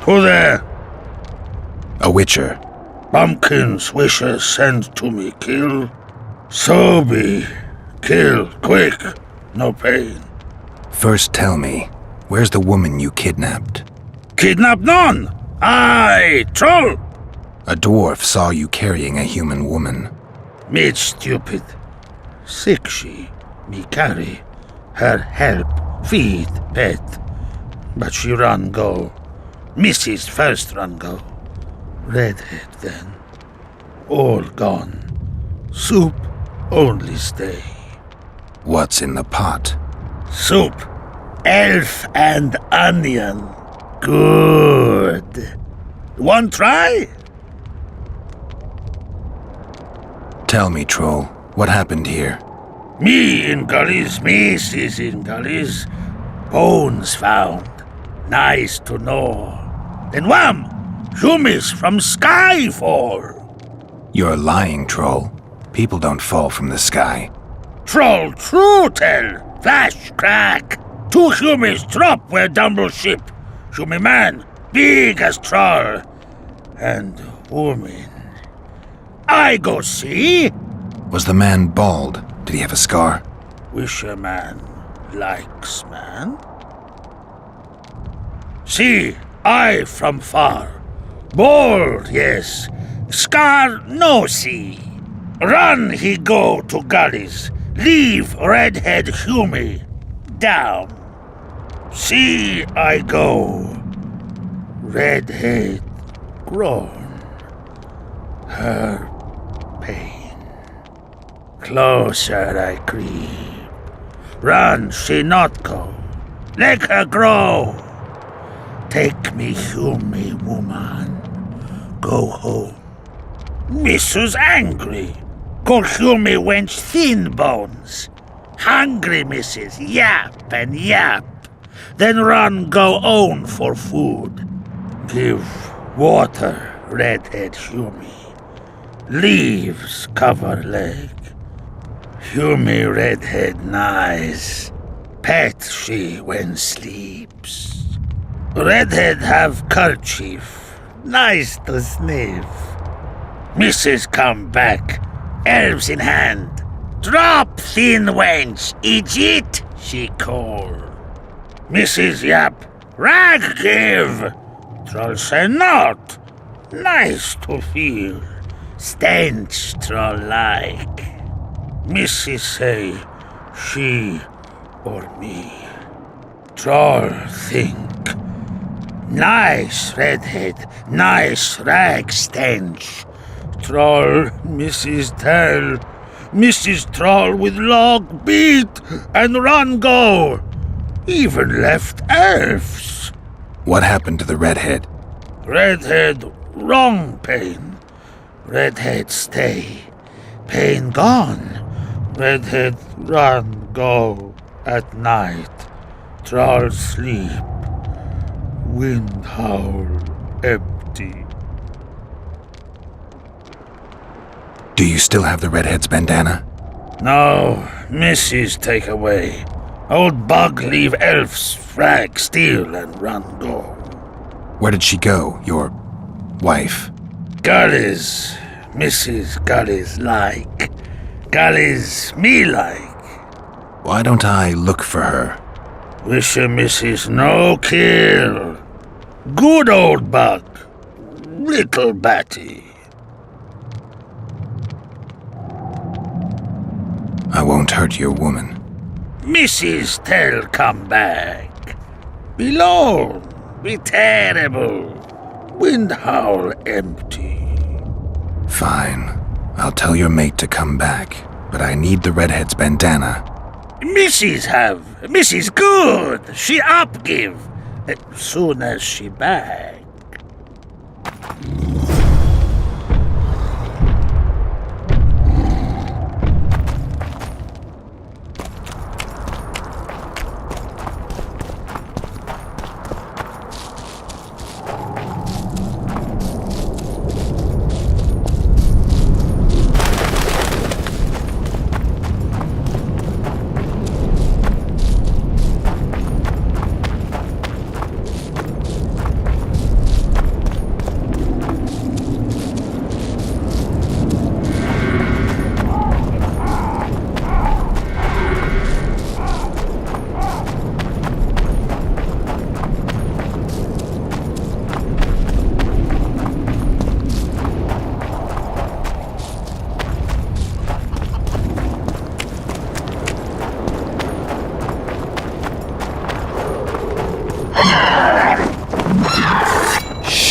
Who there? A witcher. Pumpkin's wishes sent to me kill. So be. Kill, quick. No pain. First tell me, where's the woman you kidnapped? Kidnap none! Aye, troll! A dwarf saw you carrying a human woman. Meat stupid. Sick she, me carry. Her help, feed, pet. But she run go. Mrs. first run go. Redhead then. All gone. Soup only stay. What's in the pot? Soup. Elf and onion. Good. One try? Tell me, troll, what happened here? Me in gullies, Mrs. in gullies. Bones found. Nice to know. Then wham! Humans from sky fall. You're lying, troll. People don't fall from the sky. Troll true tell. Flash crack. 2 humans drop where dumble ship. Human man, big as troll. And woman. I go see. Was the man bald? Did he have a scar? Wisher man likes man. See, I from far. Bald, yes. Scar no see. Run he go to gullies. Leave redhead Hume down. See I go. Redhead grown. Her pain. Closer I creep. Run she not go. Let her grow. Take me Hume woman. Go home. Mrs. angry. Call Hume wench thin bones. Hungry Mrs. Yap and yap. Then run go own for food. Give water, redhead Hume. Leaves cover leg. Hume redhead nice. Pet she when sleeps. Redhead have kerchief. Nice to sniff. Mrs. come back. Elves in hand. Drop thin wench. Idiot, she call. Mrs. Yap. Rag give. Troll say not. Nice to feel. Stench troll like. Mrs. say she or me. Troll think. Nice redhead, nice rag stench. Troll, Mrs. tell. Mrs. Troll with log beat and run go. Even left elves. What happened to the redhead? Redhead wrong pain. Redhead stay. Pain gone. Redhead run go at night. Troll sleep. Wind howl empty. Do you still have the redhead's bandana? No, Mrs. take away. Old bug leave elves frag steal and run go. Where did she go, your wife? Gullies, Mrs. Gullies like. Gullies me like. Why don't I look for her? Wish a Mrs. no kill. Good old bug. Little batty. I won't hurt your woman. Mrs. tell come back. Be lone, be terrible. Wind howl empty. Fine. I'll tell your mate to come back, but I need the redhead's bandana. Mrs. have. Mrs. good. She up give. Soon as she back.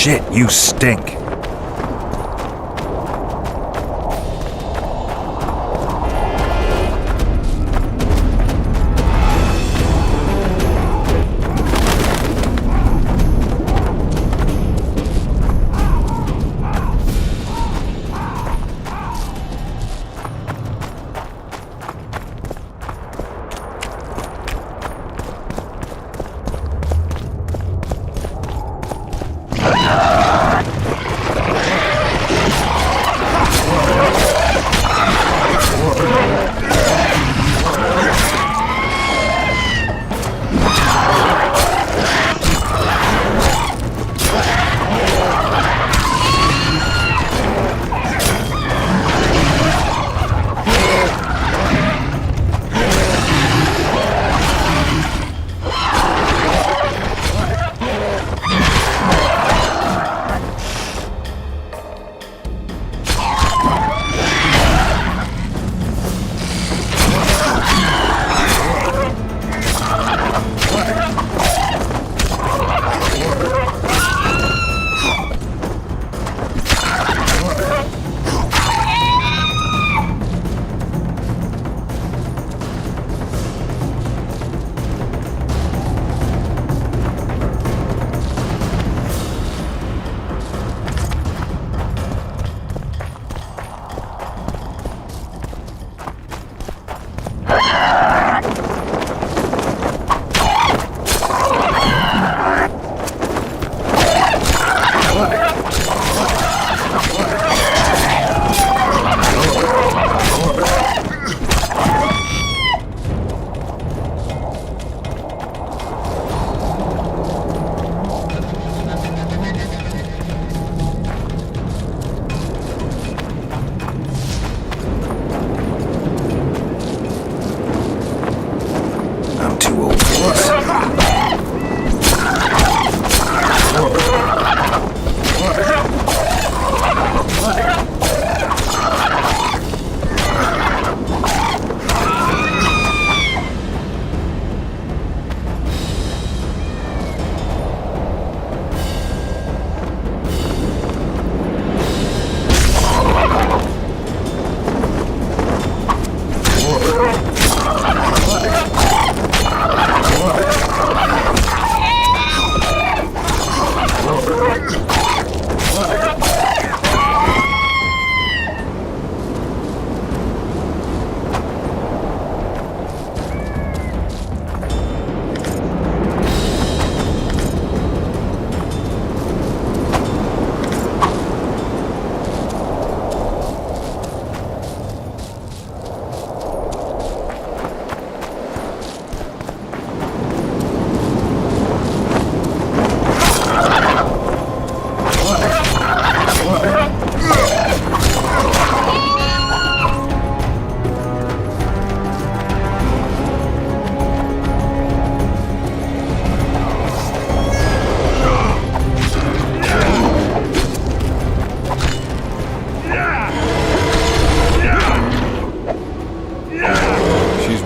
Shit, you stink.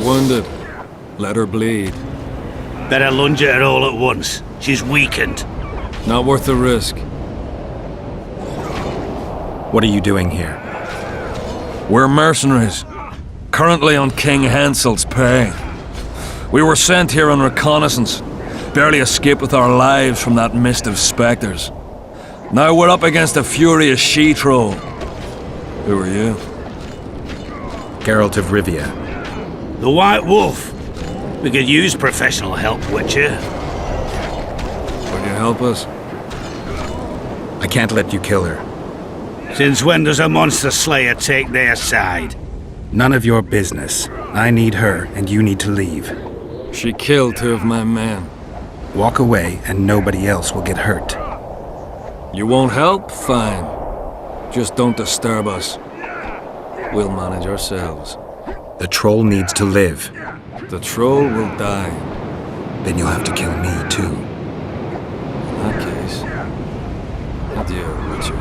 wounded. Let her bleed. Better lunge at her all at once. She's weakened. Not worth the risk. What are you doing here? We're mercenaries. Currently on King Hansel's pay. We were sent here on reconnaissance. Barely escaped with our lives from that mist of specters. Now we're up against a furious she-troll. Who are you? Geralt of Rivia. The White Wolf. We could use professional help, Witcher. Will you help us? I can't let you kill her. Since when does a monster slayer take their side? None of your business. I need her, and you need to leave. She killed 2 of my men. Walk away, and nobody else will get hurt. You won't help? Fine. Just don't disturb us. We'll manage ourselves. The troll needs to live. The troll will die. Then you'll have to kill me, too. In that case, adieu, Witcher.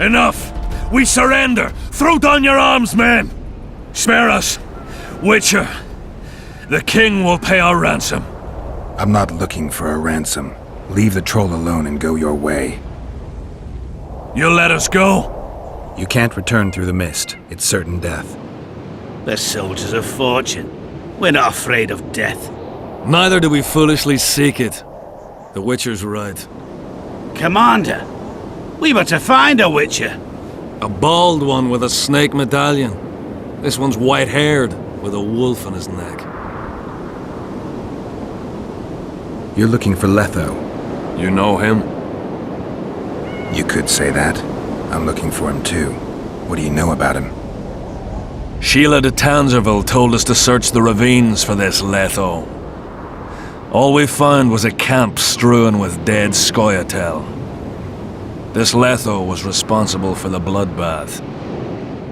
Enough! We surrender! Throw down your arms, men! Spare us! Witcher, the king will pay our ransom. I'm not looking for a ransom. Leave the troll alone and go your way. You'll let us go? You can't return through the mist. It's certain death. The soldiers of fortune. We're not afraid of death. Neither do we foolishly seek it. The Witcher's right. Commander, we were to find a Witcher. A bald one with a snake medallion. This one's white-haired, with a wolf on his neck. You're looking for Letho. You know him? You could say that. I'm looking for him too. What do you know about him? Sheila de Tangerville told us to search the ravines for this Letho. All we found was a camp strewn with dead Scoia'tael. This Letho was responsible for the bloodbath,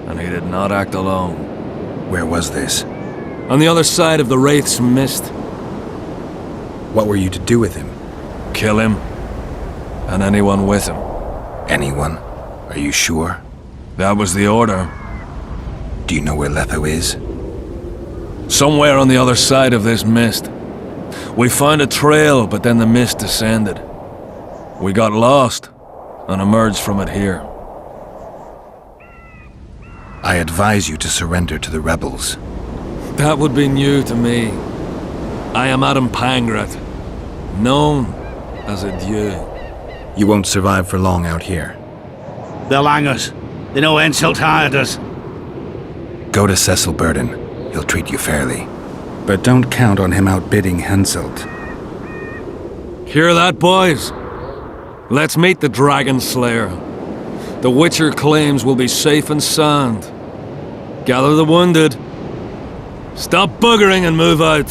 and he did not act alone. Where was this? On the other side of the Wraith's Mist. What were you to do with him? Kill him, and anyone with him. Anyone? Are you sure? That was the order. Do you know where Letho is? Somewhere on the other side of this mist. We found a trail, but then the mist descended. We got lost, and emerged from it here. I advise you to surrender to the rebels. That would be new to me. I am Adam Pangrat, known as a Dieu. You won't survive for long out here. They'll hang us. They know Henselt hired us. Go to Cecil Burden. He'll treat you fairly. But don't count on him outbidding Henselt. Hear that, boys? Let's meet the Dragon Slayer. The Witcher claims we'll be safe and sound. Gather the wounded. Stop buggering and move out.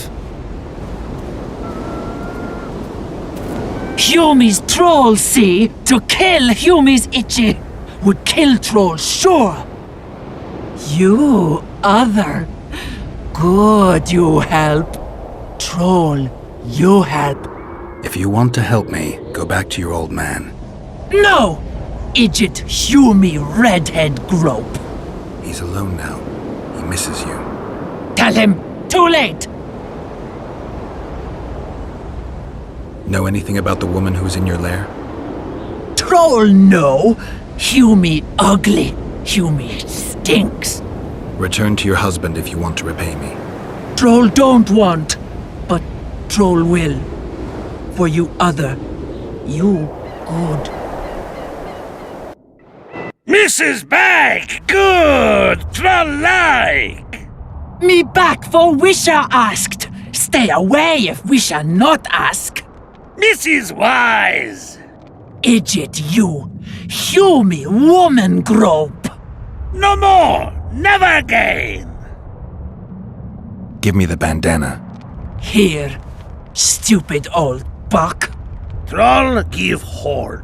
Humi's troll, see? To kill Humi's itchy would kill trolls, sure. You, other. Good, you help. Troll, you help. If you want to help me, go back to your old man. No! Idjit Humi redhead grope. He's alone now. He misses you. Tell him, too late! Know anything about the woman who was in your lair? Troll, no. Humi ugly. Humi stinks. Return to your husband if you want to repay me. Troll don't want, but Troll will. For you other, you good. Mrs. Back! Good! Troll-like! Me back for Wisha asked. Stay away if Wisha not ask. Mrs. Wise! Idjit you. Humi woman grope. No more! Never again! Give me the bandana. Here, stupid old buck. Troll give horn.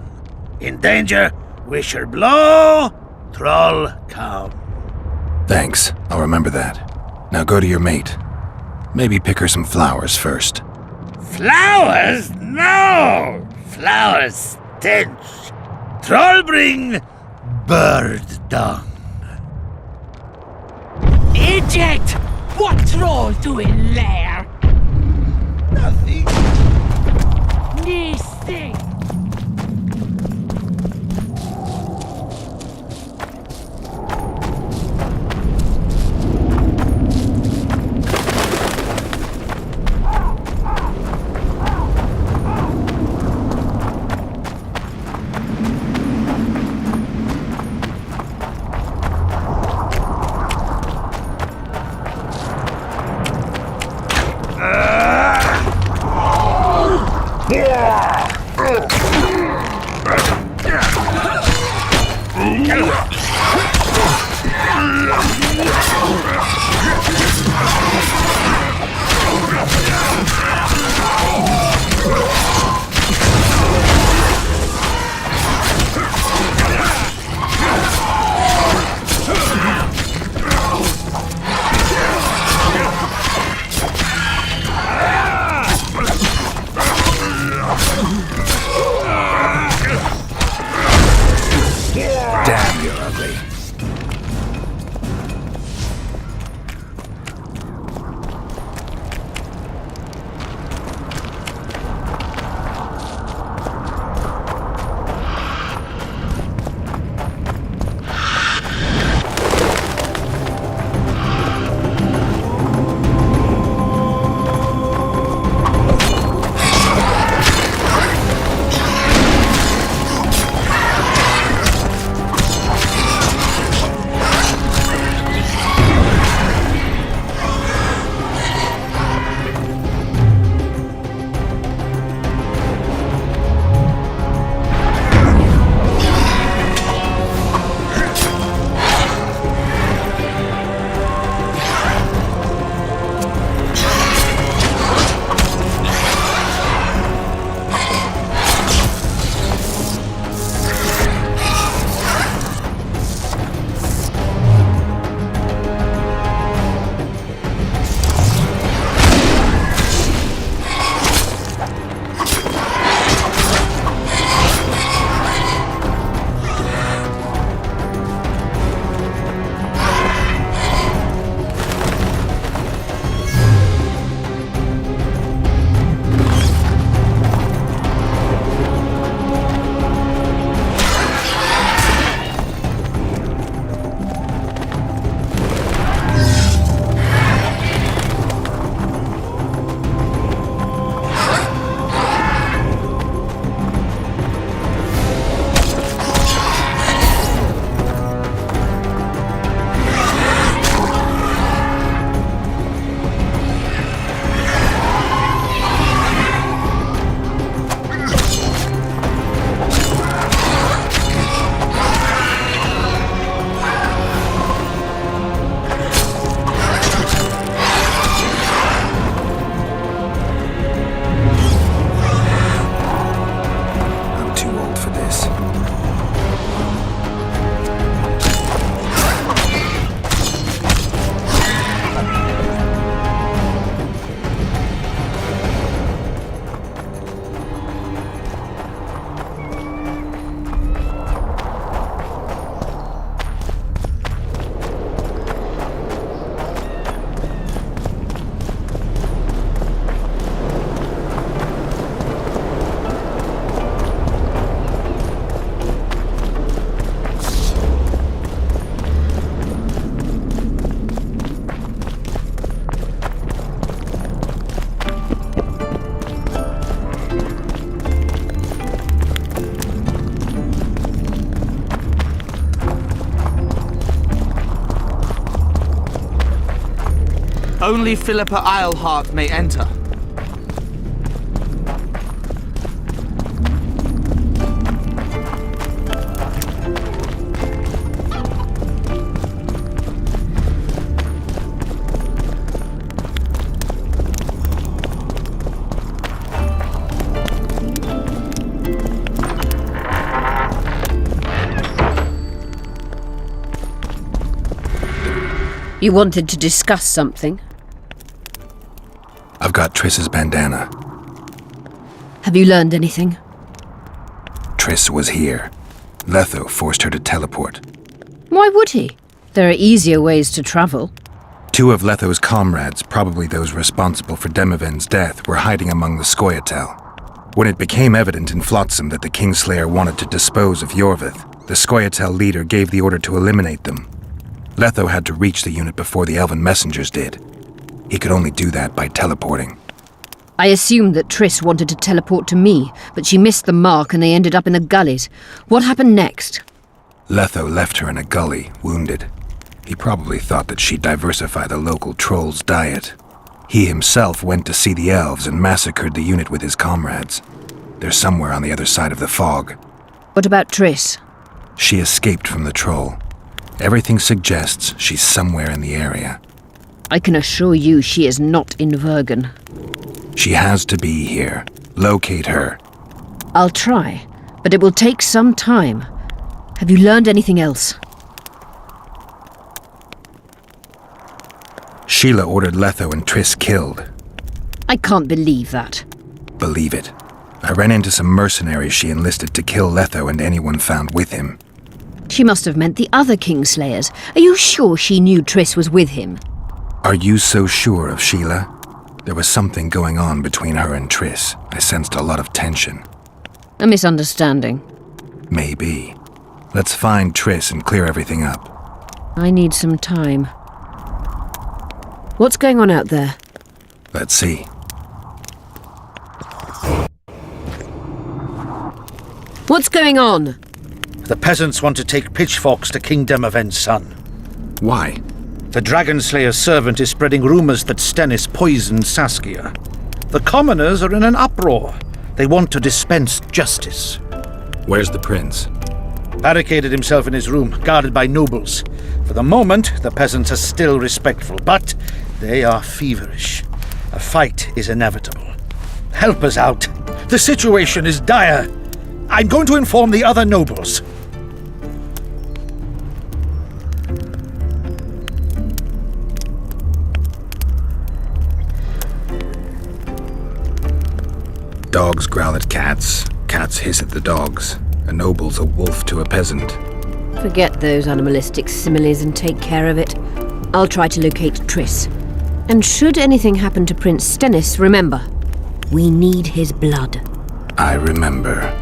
In danger, wisher blow, troll come. Thanks. I'll remember that. Now go to your mate. Maybe pick her some flowers first. Flowers? No! Flowers stench. Troll bring bird dung. Eject! What troll doing there? Nothing. Nisting! Damn, you're ugly. Only Philippa Eilhart may enter. You wanted to discuss something? I've got Triss's bandana. Have you learned anything? Triss was here. Letho forced her to teleport. Why would he? There are easier ways to travel. Two of Letho's comrades, probably those responsible for Demoven's death, were hiding among the Scoia'tael. When it became evident in Flotsam that the Kingslayer wanted to dispose of Yorvith, the Scoia'tael leader gave the order to eliminate them. Letho had to reach the unit before the Elven messengers did. He could only do that by teleporting. I assumed that Triss wanted to teleport to me, but she missed the mark and they ended up in the gullies. What happened next? Letho left her in a gully, wounded. He probably thought that she'd diversify the local trolls' diet. He himself went to see the elves and massacred the unit with his comrades. They're somewhere on the other side of the fog. What about Triss? She escaped from the troll. Everything suggests she's somewhere in the area. I can assure you she is not in Vergen. She has to be here. Locate her. I'll try, but it will take some time. Have you learned anything else? Sheila ordered Letho and Triss killed. I can't believe that. Believe it. I ran into some mercenaries she enlisted to kill Letho and anyone found with him. She must have meant the other Kingslayers. Are you sure she knew Triss was with him? Are you so sure of Sheila? There was something going on between her and Triss. I sensed a lot of tension. A misunderstanding. Maybe. Let's find Triss and clear everything up. I need some time. What's going on out there? Let's see. What's going on? The peasants want to take pitchforks to King Demoven's son. Why? The Dragonslayer's servant is spreading rumors that Stennis poisoned Saskia. The commoners are in an uproar. They want to dispense justice. Where's the prince? Barricaded himself in his room, guarded by nobles. For the moment, the peasants are still respectful, but they are feverish. A fight is inevitable. Help us out. The situation is dire. I'm going to inform the other nobles. Dogs growl at cats, cats hiss at the dogs. A noble's a wolf to a peasant. Forget those animalistic similes and take care of it. I'll try to locate Triss. And should anything happen to Prince Stennis, remember, we need his blood. I remember.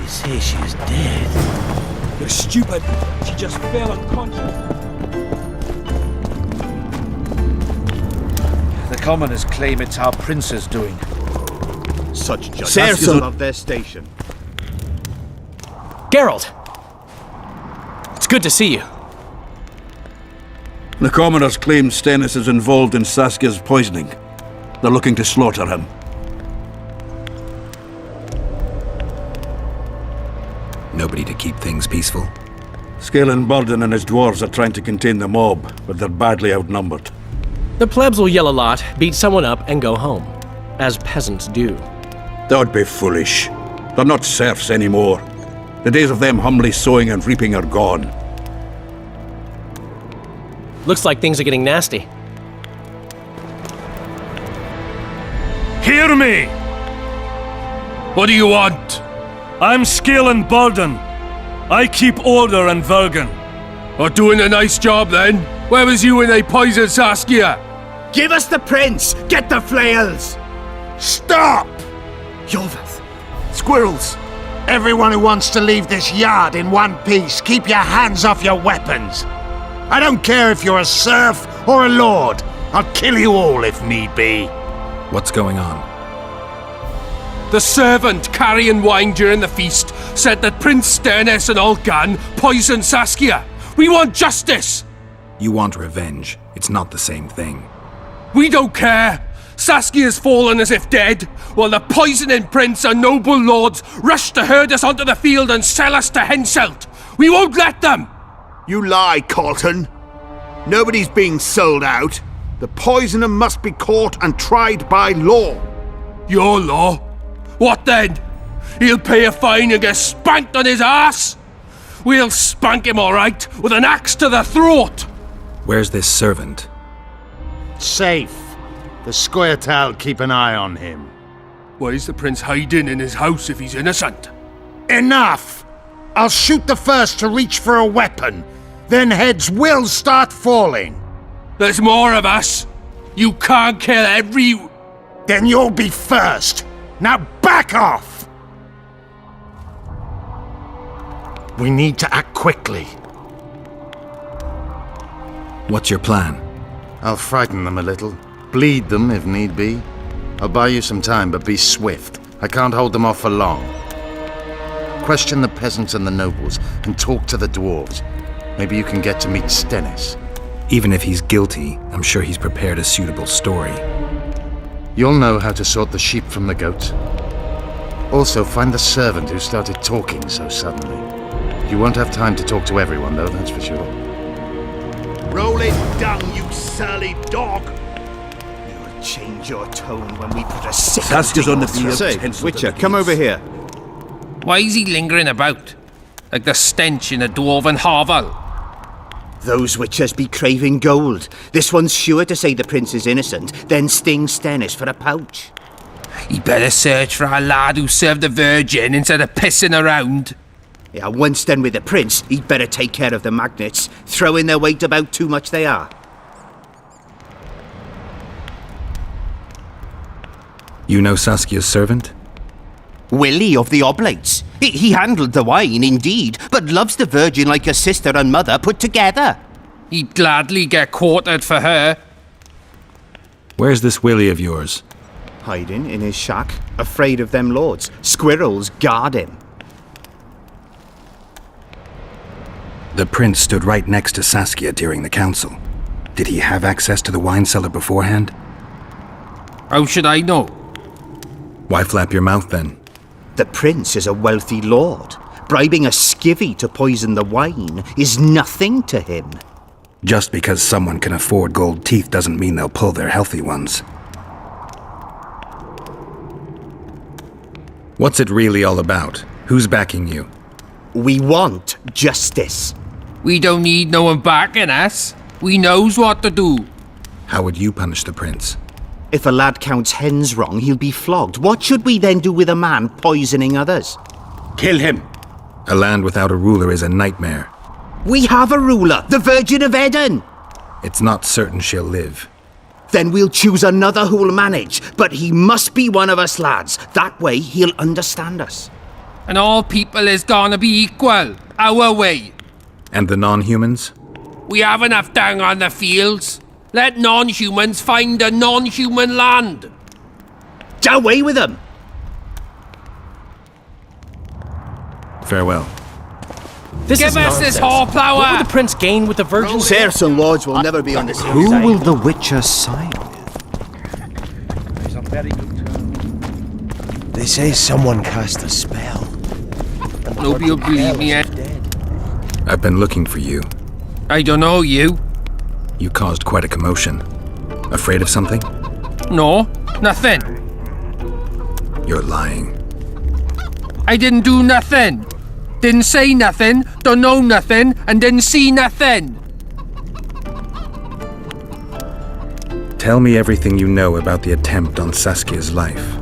Say she is dead. You're stupid. She just fell unconscious. The commoners claim it's our prince's doing. Such judgments Seriously? is above their station. Geralt! It's good to see you. The commoners claim Stennis is involved in Saskia's poisoning. They're looking to slaughter him. Nobody to keep things peaceful? Scalen Burden and his dwarves are trying to contain the mob, but they're badly outnumbered. The plebs will yell a lot, beat someone up, and go home. As peasants do. That would be foolish. They're not serfs anymore. The days of them humbly sowing and reaping are gone. Looks like things are getting nasty. Hear me! What do you want? I'm Scalen Burden. I keep order in Vergen. Or doing a nice job then? Where was you when they poisoned Saskia? Give us the prince! Get the flails! Stop! Yorvith! Squirrels! Everyone who wants to leave this yard in one piece, keep your hands off your weapons. I don't care if you're a serf or a lord. I'll kill you all if need be. What's going on? The servant carrying wine during the feast said that Prince Stennis and Olgan poisoned Saskia. We want justice! You want revenge. It's not the same thing. We don't care! Saskia's fallen as if dead, while the poisoning prince and noble lords rush to herd us onto the field and sell us to Henselt. We won't let them! You lie, Colton. Nobody's being sold out. The poisoner must be caught and tried by law. Your law? What then? He'll pay a fine and get spanked on his ass? We'll spank him all right, with an axe to the throat! Where's this servant? Safe. The Scoia'tael keep an eye on him. Why is the prince hiding in his house if he's innocent? Enough! I'll shoot the first to reach for a weapon. Then heads will start falling. There's more of us. You can't kill every... Then you'll be first. Now back off! We need to act quickly. What's your plan? I'll frighten them a little. Bleed them if need be. I'll buy you some time, but be swift. I can't hold them off for long. Question the peasants and the nobles, and talk to the dwarves. Maybe you can get to meet Stennis. Even if he's guilty, I'm sure he's prepared a suitable story. You'll know how to sort the sheep from the goats. Also, find the servant who started talking so suddenly. You won't have time to talk to everyone, though, that's for sure. Roll it down, you surly dog! You're Change your tone when we put a sick Saskia's on the field. Say, Hence Witcher, the come deeds. over here. Why is he lingering about? Like the stench in a dwarven hovel? Those witchers be craving gold. This one's sure to say the prince is innocent, then sting Stennis for a pouch. He better search for a lad who served the Virgin instead of pissing around. Yeah, once done with the prince, he'd better take care of the magnets, throwing their weight about too much they are. You know Saskia's servant? Willie of the Oblates. He handled the wine, indeed, but loves the Virgin like a sister and mother put together. He'd gladly get quartered for her. Where's this Willie of yours? Hiding in his shack, afraid of them lords. Squirrels guard him. The prince stood right next to Saskia during the council. Did he have access to the wine cellar beforehand? How should I know? Why flap your mouth then? The prince is a wealthy lord. Bribing a skivvy to poison the wine is nothing to him. Just because someone can afford gold teeth doesn't mean they'll pull their healthy ones. What's it really all about? Who's backing you? We want justice. We don't need no one backing us. We knows what to do. How would you punish the prince? If a lad counts hens wrong, he'll be flogged. What should we then do with a man poisoning others? Kill him. A land without a ruler is a nightmare. We have a ruler, the Virgin of Eden. It's not certain she'll live. Then we'll choose another who'll manage, but he must be one of us lads. That way he'll understand us. And all people is gonna be equal, our way. And the non-humans? We have enough dung on the fields. Let non-humans find a non-human land. Away with them! Farewell. This Give is us nonsense. this horsepower! What will the prince gain with the Virgin? Serfs and lords will never be on the same Who side. will the Witcher side with? They say someone cast a spell. Nobody will believe me yet. I've been looking for you. I don't know you. You caused quite a commotion. Afraid of something? No, nothing. You're lying. I didn't do nothing. Didn't say nothing, don't know nothing, and didn't see nothing. Tell me everything you know about the attempt on Saskia's life.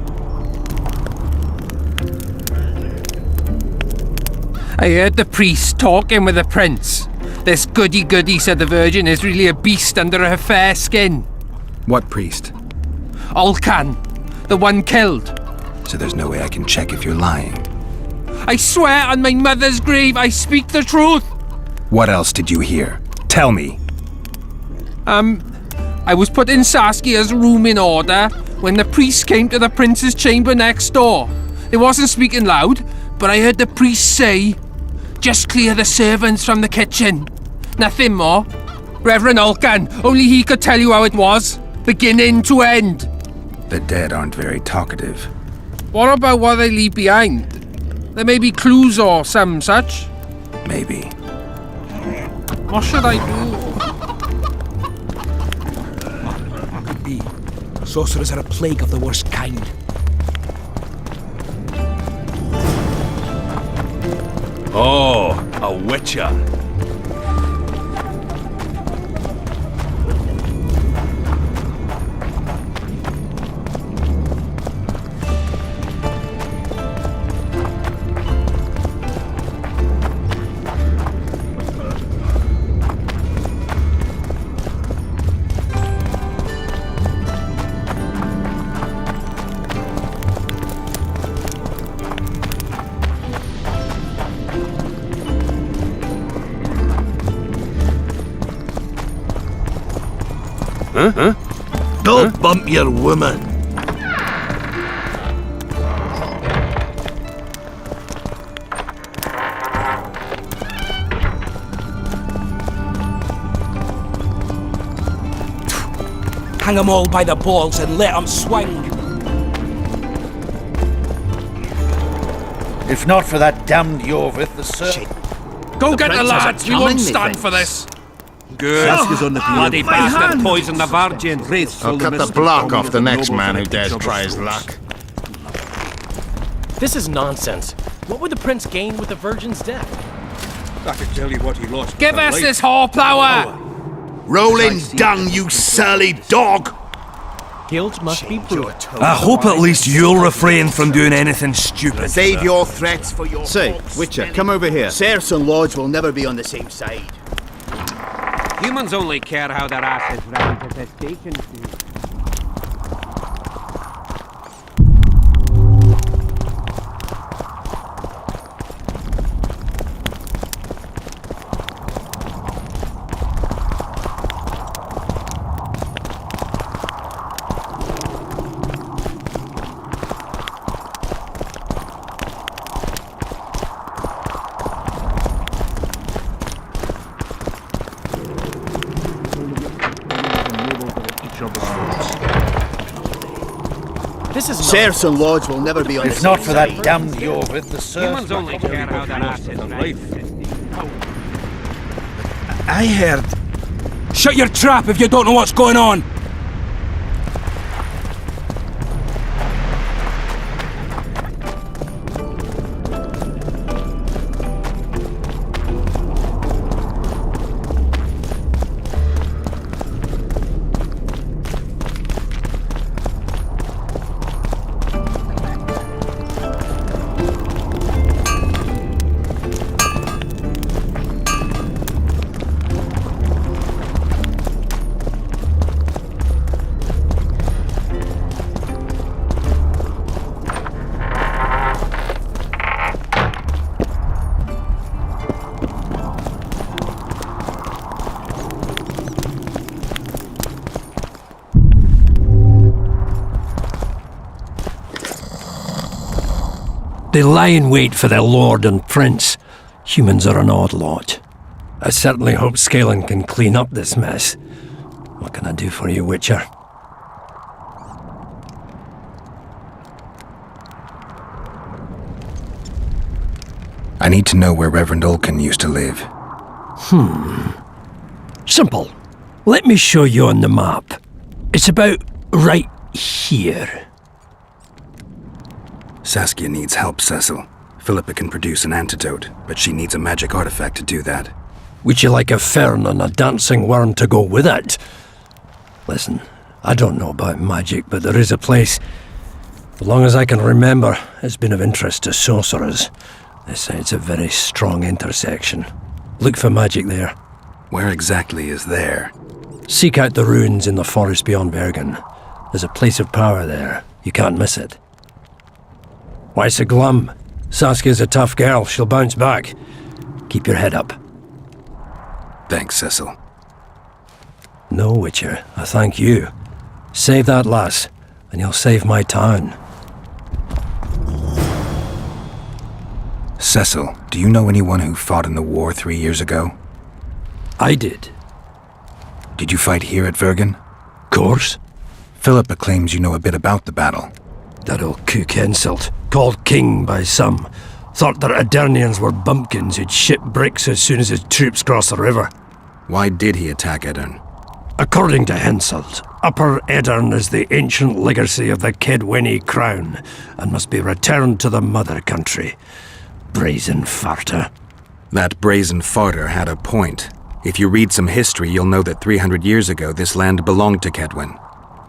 I heard the priest talking with the prince. This goody-goody said the Virgin is really a beast under her fair skin. What priest? Olcan, the one killed. So there's no way I can check if you're lying. I swear on my mother's grave I speak the truth. What else did you hear? Tell me. I was put in Saskia's room in order when the priest came to the prince's chamber next door. They wasn't speaking loud, but I heard the priest say, "Just clear the servants from the kitchen." Nothing more. Reverend Olcan, only he could tell you how it was, beginning to end. The dead aren't very talkative. What about what they leave behind? There may be clues or some such. Maybe. What should I do? Could be. Sorcerers are a plague of the worst kind. Oh, a witcher. Don't bump your woman. Hang them all by the balls and let them swing. If not for that damned Yorvith, the servant. Go get the prince has a lads, we won't cannon, stand methinks. for this. Good. Saskia's on the Bloody bastard poisoned the Virgin. I'll cut the block off the next man who dares try his luck. This is nonsense. What would the prince gain with the Virgin's death? I can tell you what he lost. Give us this horsepower! Rolling dung, you surly dog! Guilt must be proven. I hope at least you'll refrain from doing anything stupid. Save your threats for your Say, folks, Witcher, smelly come over here. bastard. Serfs and lords will never be on the same side. Humans only care how their asses round to the station. This is Serfs and lords will never be on the If same not for that side. damned Jorvith, the serfs Humans only care how their asses round. I heard. Shut your trap if you don't know what's going on! They lie in wait for their lord and prince. Humans are an odd lot. I certainly hope Scaling can clean up this mess. What can I do for you, Witcher? I need to know where Reverend Ulkin used to live. Simple. Let me show you on the map. It's about right here. Saskia needs help, Cecil. Philippa can produce an antidote, but she needs a magic artifact to do that. Would you like a fern and a dancing worm to go with it? Listen, I don't know about magic, but there is a place, as long as I can remember, it's been of interest to sorcerers. They say it's a very strong intersection. Look for magic there. Where exactly is there? Seek out the ruins in the forest beyond Bergen. There's a place of power there. You can't miss it. Why so glum? Saskia's a tough girl. She'll bounce back. Keep your head up. Thanks, Cecil. No, Witcher. I thank you. Save that lass, and you'll save my town. Cecil, do you know anyone who fought in the war 3 years ago? I did. Did you fight here at Vergen? Course. Philippa claims you know a bit about the battle. That old cook insult, called king by some, thought that Adernians were bumpkins who'd ship bricks as soon as his troops crossed the river. Why did he attack Edern? According to Henselt, Upper Edern is the ancient legacy of the Kedwenny crown and must be returned to the mother country. Brazen farter. That brazen farter had a point. If you read some history, you'll know that 300 years ago this land belonged to Kedwen.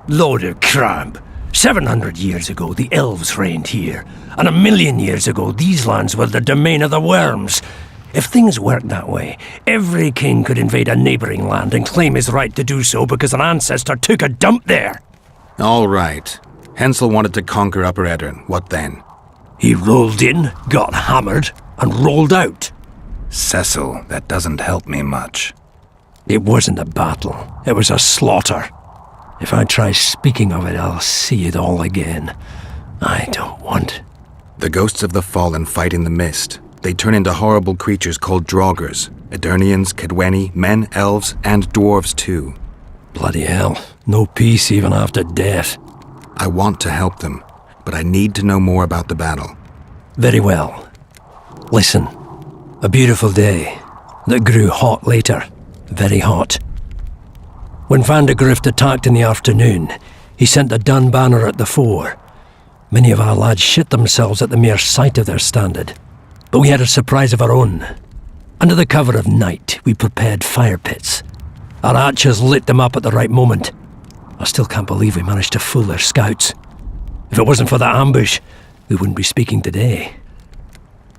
Load of crab. 700 years ago, the elves reigned here, and 1,000,000 years ago, these lands were the domain of the worms. If things worked that way, every king could invade a neighboring land and claim his right to do so because an ancestor took a dump there. All right. Hensel wanted to conquer Upper Edern. What then? He rolled in, got hammered, and rolled out. Cecil, that doesn't help me much. It wasn't a battle. It was a slaughter. If I try speaking of it, I'll see it all again. I don't want. The ghosts of the fallen fight in the mist. They turn into horrible creatures called Draugrs. Eternians, Kedwenny, men, elves, and dwarves too. Bloody hell. No peace even after death. I want to help them, but I need to know more about the battle. Very well. Listen. A beautiful day that grew hot later. very hot. When Van de Grift attacked in the afternoon, he sent the Dun banner at the fore. Many of our lads shit themselves at the mere sight of their standard. But we had a surprise of our own. Under the cover of night, we prepared fire pits. Our archers lit them up at the right moment. I still can't believe we managed to fool their scouts. If it wasn't for that ambush, we wouldn't be speaking today.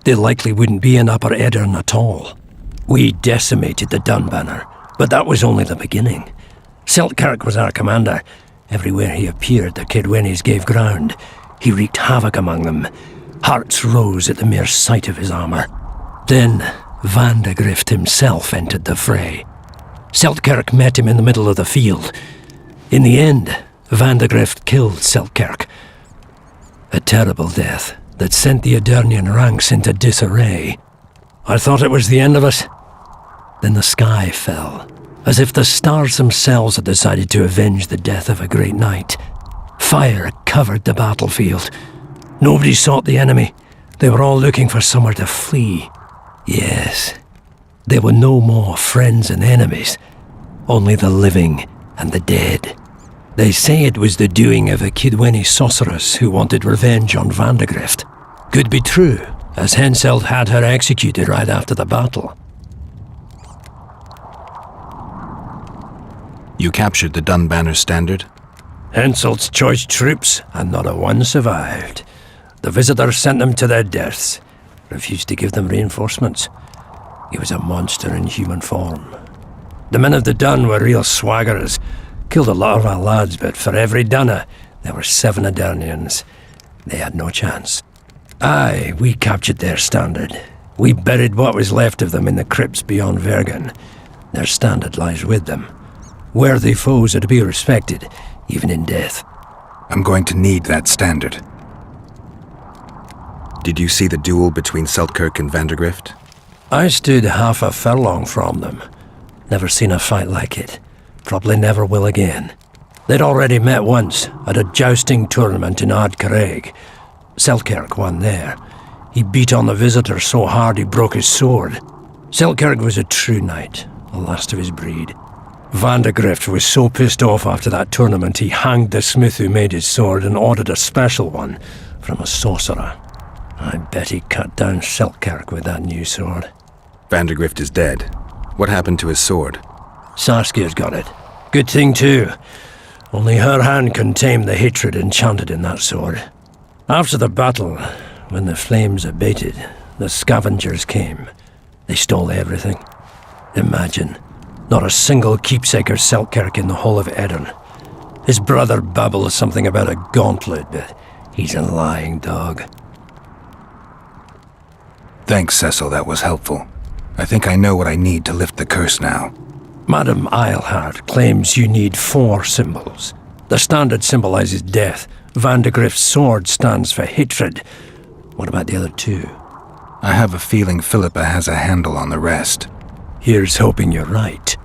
They likely wouldn't be in Upper Edirn at all. We decimated the Dun banner, but that was only the beginning. Seltkirk was our commander. Everywhere he appeared, the Kidwennies gave ground. He wreaked havoc among them. Hearts rose at the mere sight of his armour. Then Van de Grift himself entered the fray. Seltkirk met him in the middle of the field. In the end, Van de Grift killed Seltkirk. A terrible death that sent the Edirnian ranks into disarray. I thought it was the end of us. Then the sky fell, as if the stars themselves had decided to avenge the death of a great knight. Fire covered the battlefield. Nobody sought the enemy. They were all looking for somewhere to flee. Yes, there were no more friends and enemies, only the living and the dead. They say it was the doing of a Kidwenny sorceress who wanted revenge on Van de Grift. Could be true, as Henselt had her executed right after the battle. You captured the Dun banner standard? Henselt's choice troops, and not a one survived. The visitors sent them to their deaths, refused to give them reinforcements. He was a monster in human form. The men of the Dun were real swaggerers, killed a lot of our lads, but for every Dunner, there were 7 Edirnians. They had no chance. Aye, we captured their standard. We buried what was left of them in the crypts beyond Vergen. Their standard lies with them. Worthy foes are to be respected, even in death. I'm going to need that standard. Did you see the duel between Seltkirk and Van de Grift? I stood half a furlong from them. Never seen a fight like it. Probably never will again. They'd already met once, at a jousting tournament in Ardcarreg. Seltkirk won there. He beat on the visitor so hard he broke his sword. Seltkirk was a true knight, the last of his breed. Van de Grift was so pissed off after that tournament he hanged the smith who made his sword and ordered a special one from a sorcerer. I bet he cut down Seltkirk with that new sword. Van de Grift is dead. What happened to his sword? Saskia's got it. Good thing too. Only her hand can tame the hatred enchanted in that sword. After the battle, when the flames abated, the scavengers came. They stole everything. Imagine, not a single keepsake of Seltkirk in the whole of Edirn. His brother babbles something about a gauntlet, but he's a lying dog. Thanks, Cecil, that was helpful. I think I know what I need to lift the curse now. Madame Eilhart claims you need 4 symbols. The standard symbolizes death. Van de Grift's sword stands for hatred. What about the other 2? I have a feeling Philippa has a handle on the rest. Here's hoping you're right.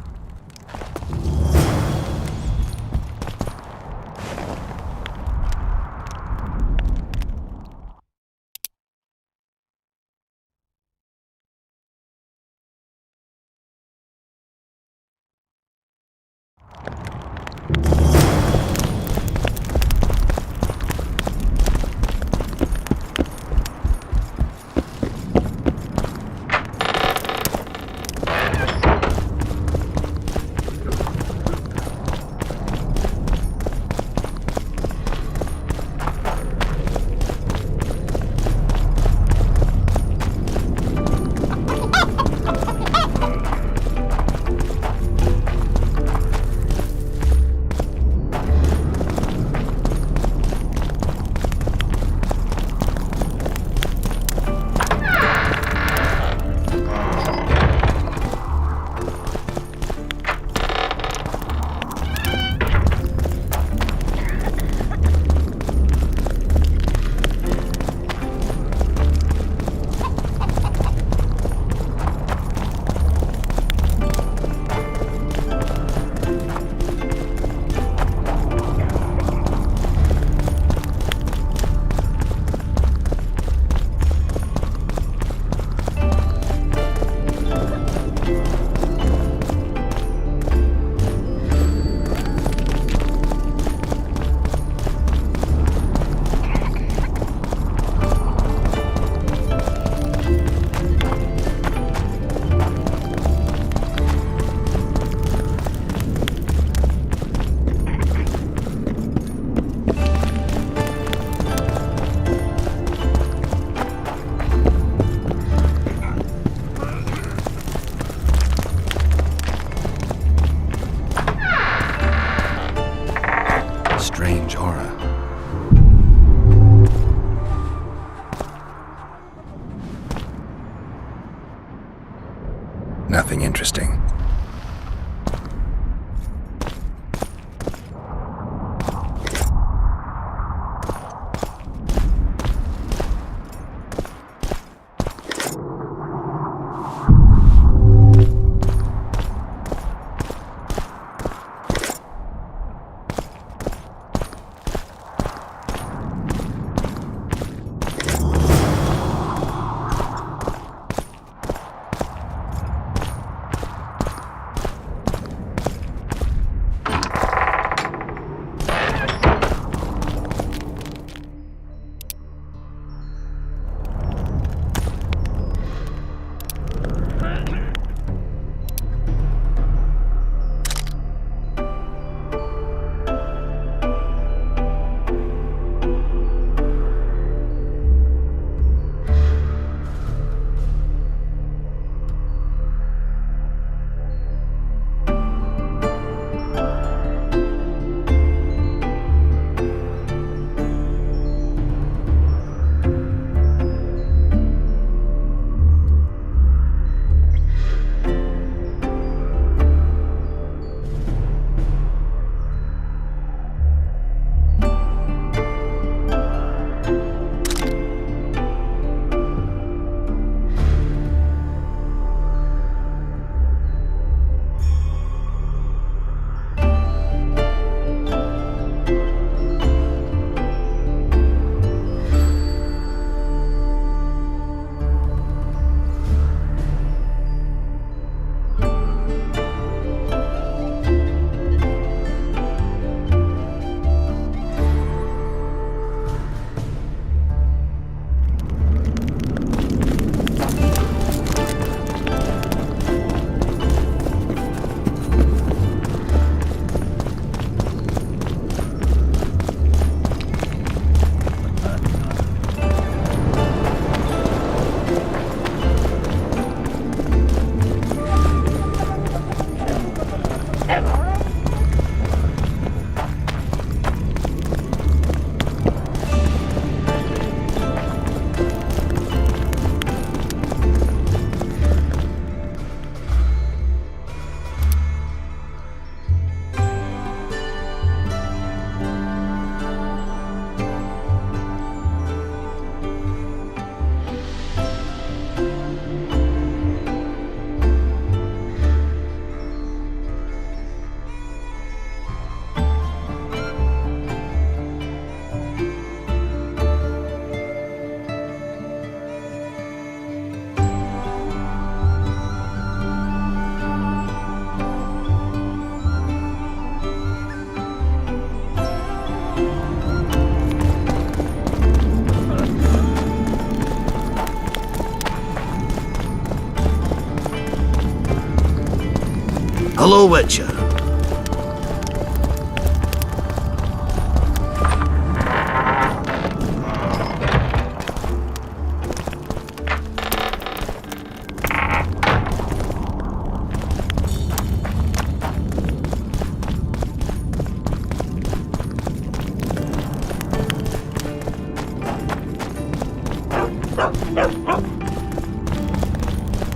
Hello, Witcher.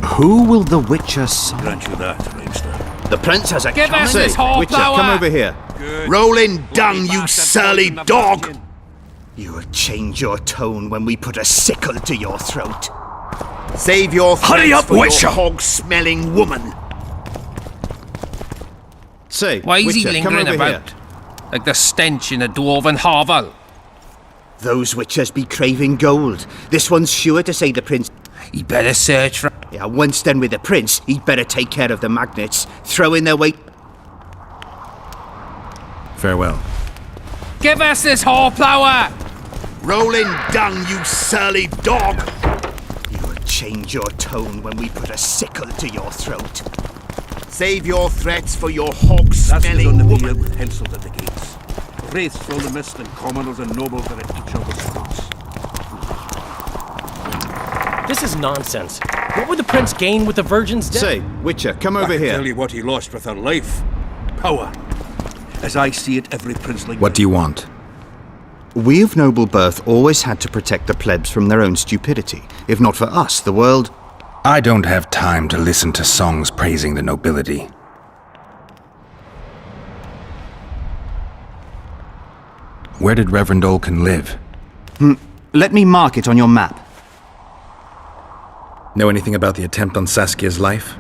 Who will the Witcher summon? Grant you that, Rainster. The prince has a Give us his Witcher, horsepower! come over here. Rolling dung, you surly dog! You will change your tone when we put a sickle to your throat. Save your Hurry threats up, for Witcher! your hog-smelling woman. Say, Why is he Witcher, come lingering over about? here. Like the stench in a dwarven hovel. Those Witchers be craving gold. This one's sure to say the prince. He better search for... Yeah, once done with the prince, he'd better take care of the magnets. Throw in their weight. Farewell. Give us this horsepower! Rolling dung, you surly dog! You will change your tone when we put a sickle to your throat. Save your threats for your That's hog-smelling on the woman. field with Henselt at the gates. Wraiths from the mist and commoners and nobles are at each other's throats. This is nonsense. What would the prince gain with the virgin's death? Say, Witcher, come over I can here. tell you what he lost with her life. Power. As I see it, every princeling... What do you want? We of noble birth always had to protect the plebs from their own stupidity. If not for us, the world... I don't have time to listen to songs praising the nobility. Where did Reverend Olkin live? Let me mark it on your map. Know anything about the attempt on Saskia's life?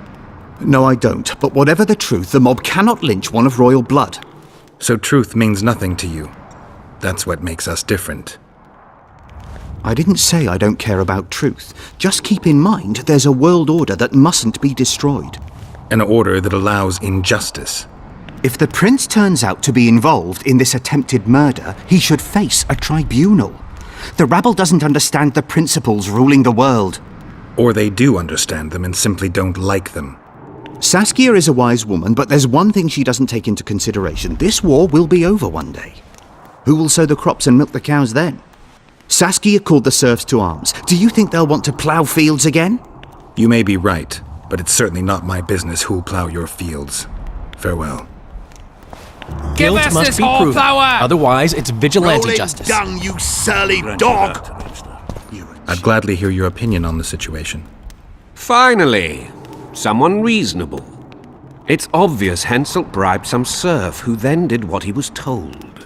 No, I don't. But whatever the truth, the mob cannot lynch one of royal blood. So truth means nothing to you. That's what makes us different. I didn't say I don't care about truth. Just keep in mind there's a world order that mustn't be destroyed. An order that allows injustice. If the prince turns out to be involved in this attempted murder, he should face a tribunal. The rabble doesn't understand the principles ruling the world. Or they do understand them and simply don't like them. Saskia is a wise woman, but there's one thing she doesn't take into consideration. This war will be over one day. Who will sow the crops and milk the cows then? Saskia called the serfs to arms. Do you think they'll want to plough fields again? You may be right, but it's certainly not my business who'll plough your fields. Farewell. Give Guilt us must this be proven. horsepower! Otherwise, it's vigilante Rolling justice. dung, you surly Grant you dog! that, Rainster. I'd gladly hear your opinion on the situation. Finally, someone reasonable. It's obvious Henselt bribed some serf who then did what he was told.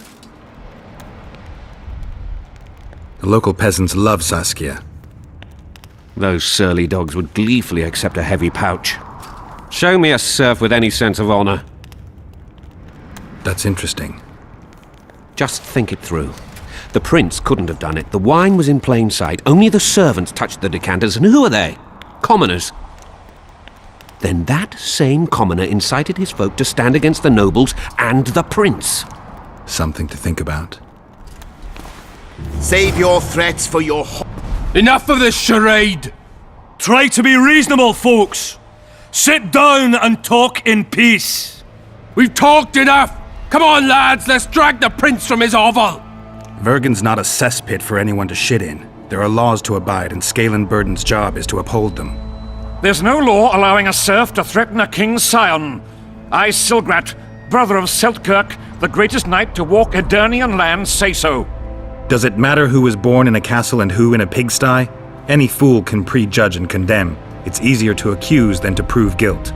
The local peasants love Saskia. Those surly dogs would gleefully accept a heavy pouch. Show me a serf with any sense of honor. That's interesting. Just think it through. The prince couldn't have done it. The wine was in plain sight. Only the servants touched the decanters, and who are they? Commoners. Then that same commoner incited his folk to stand against the nobles and the prince. Something to think about. Save your threats for your Enough of this charade! Try to be reasonable, folks. Sit down and talk in peace. We've talked enough! Come on, lads, let's drag the prince from his hovel! Vergen's not a cesspit for anyone to shit in. There are laws to abide, and Scalenburden's job is to uphold them. There's no law allowing a serf to threaten a king's scion. I, Silgrat, brother of Seltkirk, the greatest knight to walk Edirnian land, say so. Does it matter who was born in a castle and who in a pigsty? Any fool can prejudge and condemn. It's easier to accuse than to prove guilt.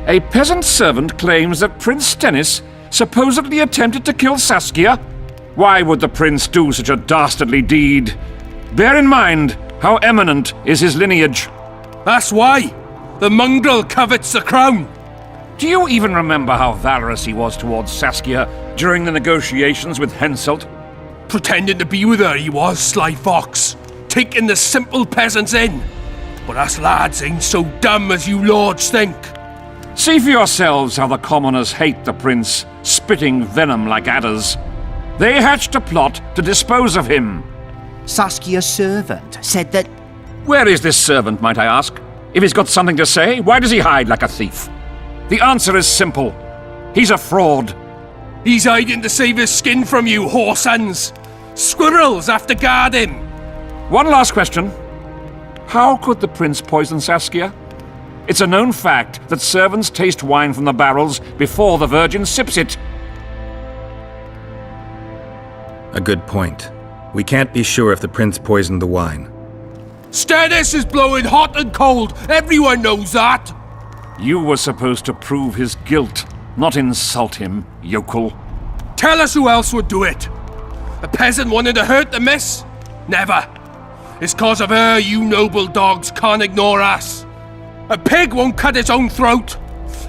A peasant servant claims that Prince Stennis supposedly attempted to kill Saskia. Why would the prince do such a dastardly deed? Bear in mind how eminent is his lineage. That's why! The mongrel covets the crown! Do you even remember how valorous he was towards Saskia during the negotiations with Henselt? Pretending to be with her, he was, sly fox. Taking the simple peasants in. But us lads ain't so dumb as you lords think. See for yourselves how the commoners hate the prince, spitting venom like adders. They hatched a plot to dispose of him. Saskia's servant said that... Where is this servant, might I ask? If he's got something to say, why does he hide like a thief? The answer is simple. He's a fraud. He's hiding to save his skin from you, whoresons! Squirrels have to guard him! One last question. How could the prince poison Saskia? It's a known fact that servants taste wine from the barrels before the virgin sips it. A good point. We can't be sure if the prince poisoned the wine. Stannis is blowing hot and cold! Everyone knows that! You were supposed to prove his guilt, not insult him, yokel. Tell us who else would do it! A peasant wanted to hurt the miss? Never. It's cause of her you noble dogs can't ignore us. A pig won't cut its own throat.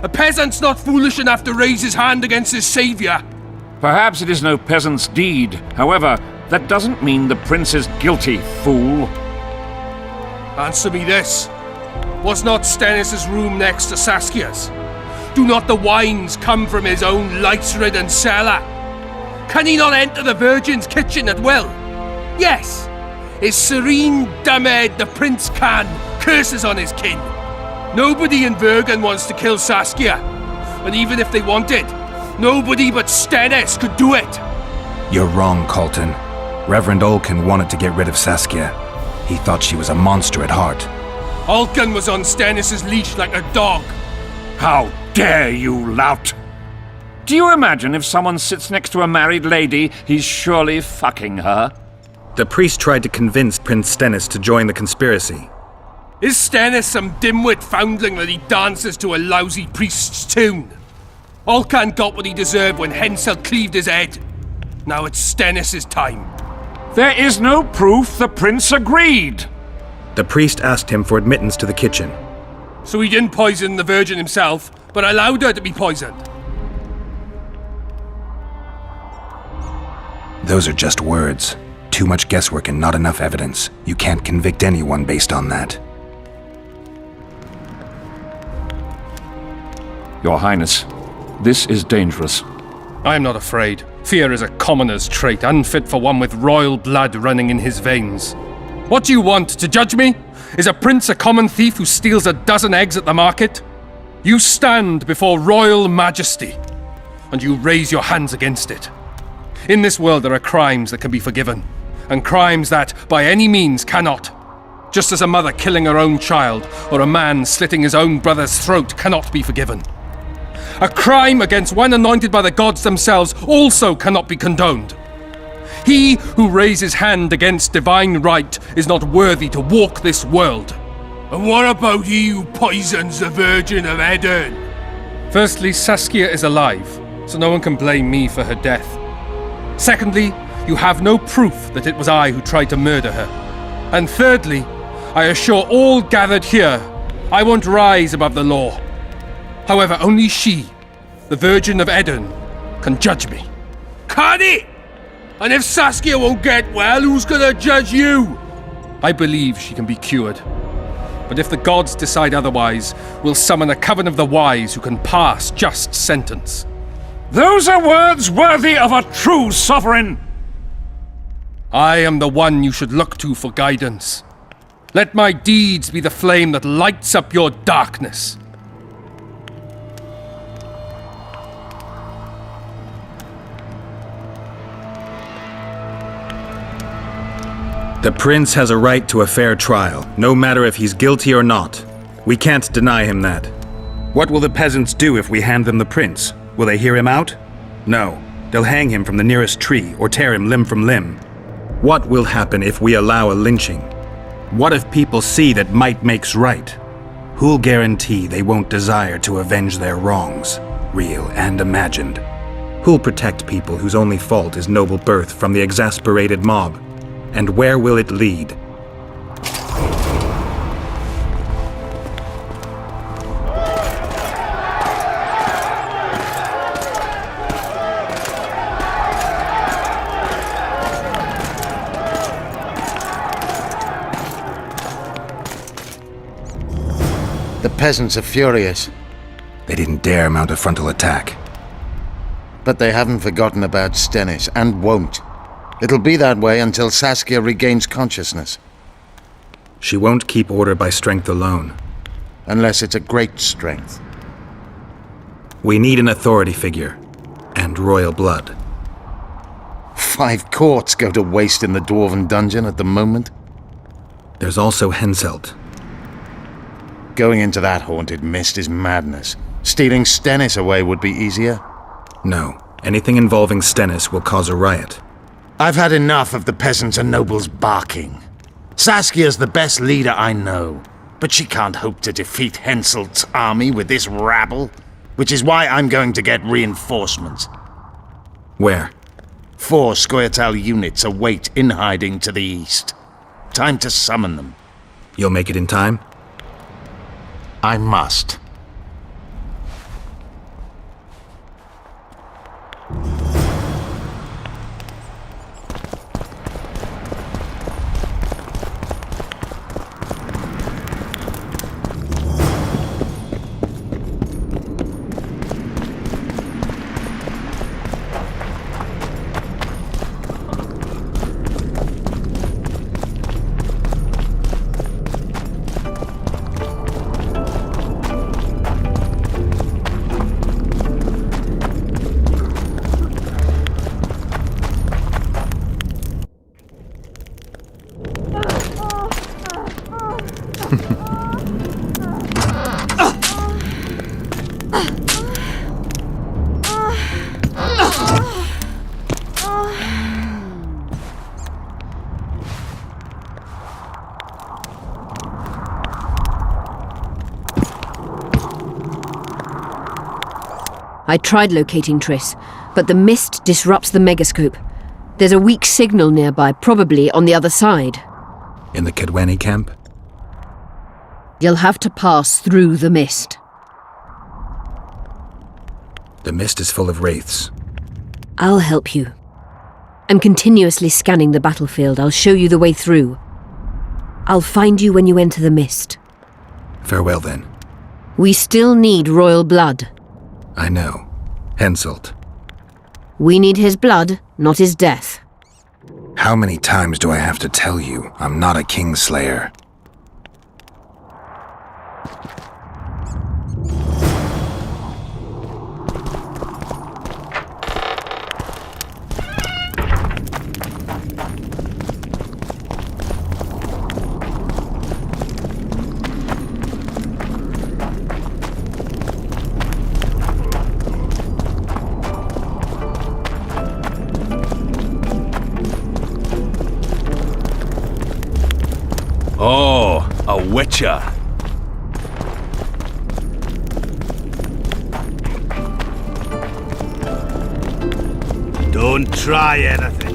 A peasant's not foolish enough to raise his hand against his savior. Perhaps it is no peasant's deed. However, that doesn't mean the prince is guilty, fool. Answer me this. Was not Stannis' room next to Saskia's? Do not the wines come from his own lice-ridden cellar? Can he not enter the Virgin's kitchen at will? Yes, his serene dumbhead the prince can, curses on his kin. Nobody in Vergen wants to kill Saskia, and even if they wanted, nobody but Stannis could do it. You're wrong, Colton. Reverend Olkin wanted to get rid of Saskia. He thought she was a monster at heart. Olkin was on Stannis' leash like a dog. How dare you, lout! Do you imagine if someone sits next to a married lady, he's surely fucking her? The priest tried to convince Prince Stennis to join the conspiracy. Is Stannis some dimwit foundling that he dances to a lousy priest's tune? Olcan got what he deserved when Hensel cleaved his head. Now it's Stannis' time. There is no proof the prince agreed. The priest asked him for admittance to the kitchen. So he didn't poison the Virgin himself, but allowed her to be poisoned. Those are just words. Too much guesswork and not enough evidence. You can't convict anyone based on that. Your Highness, this is dangerous. I am not afraid. Fear is a commoner's trait, unfit for one with royal blood running in his veins. What do you want, to judge me? Is a prince a common thief who steals a dozen eggs at the market? You stand before royal majesty, and you raise your hands against it. In this world there are crimes that can be forgiven, and crimes that, by any means, cannot. Just as a mother killing her own child, or a man slitting his own brother's throat cannot be forgiven. A crime against one anointed by the gods themselves also cannot be condoned. He who raises hand against divine right is not worthy to walk this world. And what about he who poisons the Virgin of Eden? Firstly, Saskia is alive, so no one can blame me for her death. Secondly, you have no proof that it was I who tried to murder her. And thirdly, I assure all gathered here, I won't rise above the law. However, only she, the Virgin of Eden, can judge me. Can he? And if Saskia won't get well, who's gonna judge you? I believe she can be cured. But if the gods decide otherwise, we'll summon a coven of the wise who can pass just sentence. Those are words worthy of a true sovereign! I am the one you should look to for guidance. Let my deeds be the flame that lights up your darkness. The prince has a right to a fair trial, no matter if he's guilty or not. We can't deny him that. What will the peasants do if we hand them the prince? Will they hear him out? No. They'll hang him from the nearest tree or tear him limb from limb. What will happen if we allow a lynching? What if people see that might makes right? Who'll guarantee they won't desire to avenge their wrongs, real and imagined? Who'll protect people whose only fault is noble birth from the exasperated mob? And where will it lead? The peasants are furious. They didn't dare mount a frontal attack. But they haven't forgotten about Stennis, and won't. It'll be that way until Saskia regains consciousness. She won't keep order by strength alone. Unless it's a great strength. We need an authority figure. And royal blood. 5 courts go to waste in the Dwarven dungeon at the moment. There's also Henselt. Going into that haunted mist is madness. Stealing Stennis away would be easier. No. Anything involving Stennis will cause a riot. I've had enough of the peasants and nobles barking. Saskia's the best leader I know, but she can't hope to defeat Henselt's army with this rabble, which is why I'm going to get reinforcements. Where? 4 Scoia'tael units await in hiding to the east. Time to summon them. You'll make it in time? I must. I tried locating Triss, but the mist disrupts the megascope. There's a weak signal nearby, probably on the other side. In the Kedweni camp? You'll have to pass through the mist. The mist is full of wraiths. I'll help you. I'm continuously scanning the battlefield. I'll show you the way through. I'll find you when you enter the mist. Farewell, then. We still need royal blood. I know. Henselt. We need his blood, not his death. How many times do I have to tell you I'm not a Kingslayer? Oh, a witcher. Don't try anything.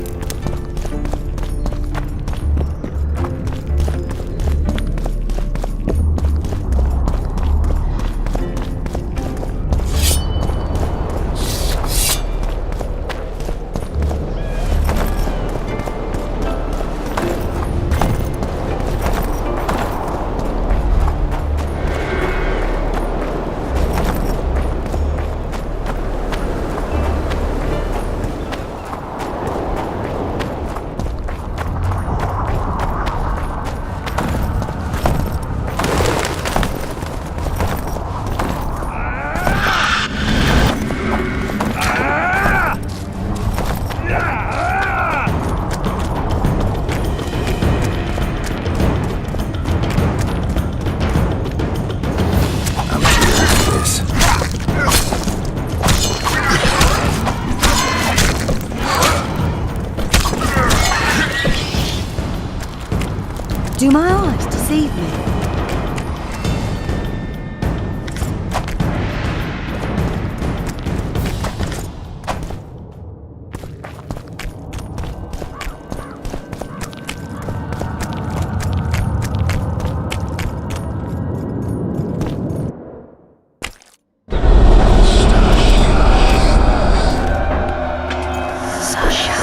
Do my eyes deceive me? Sasha.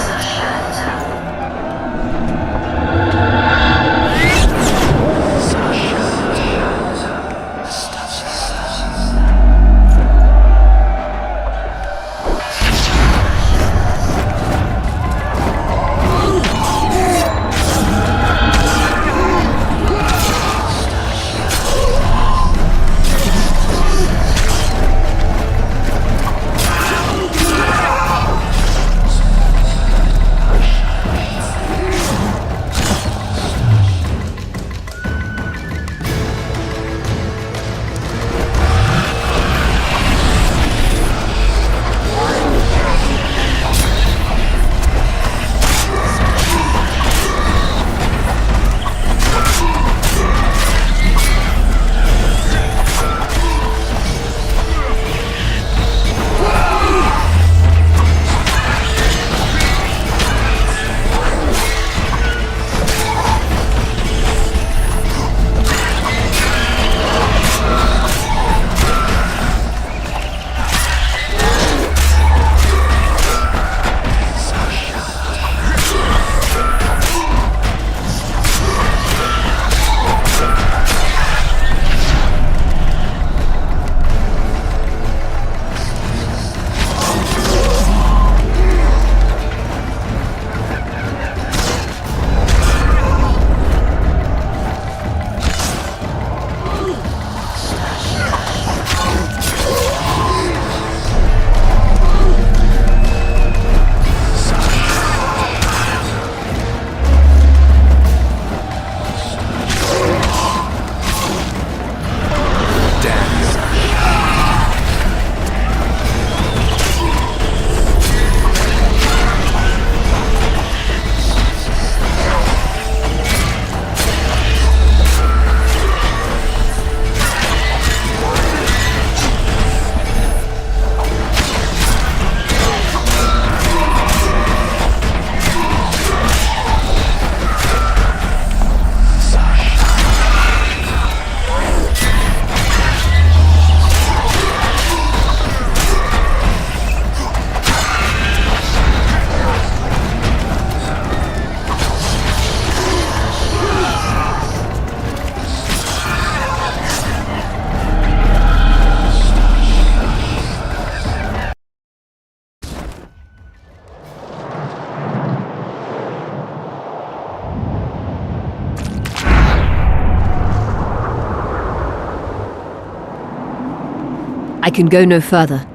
I can go no further.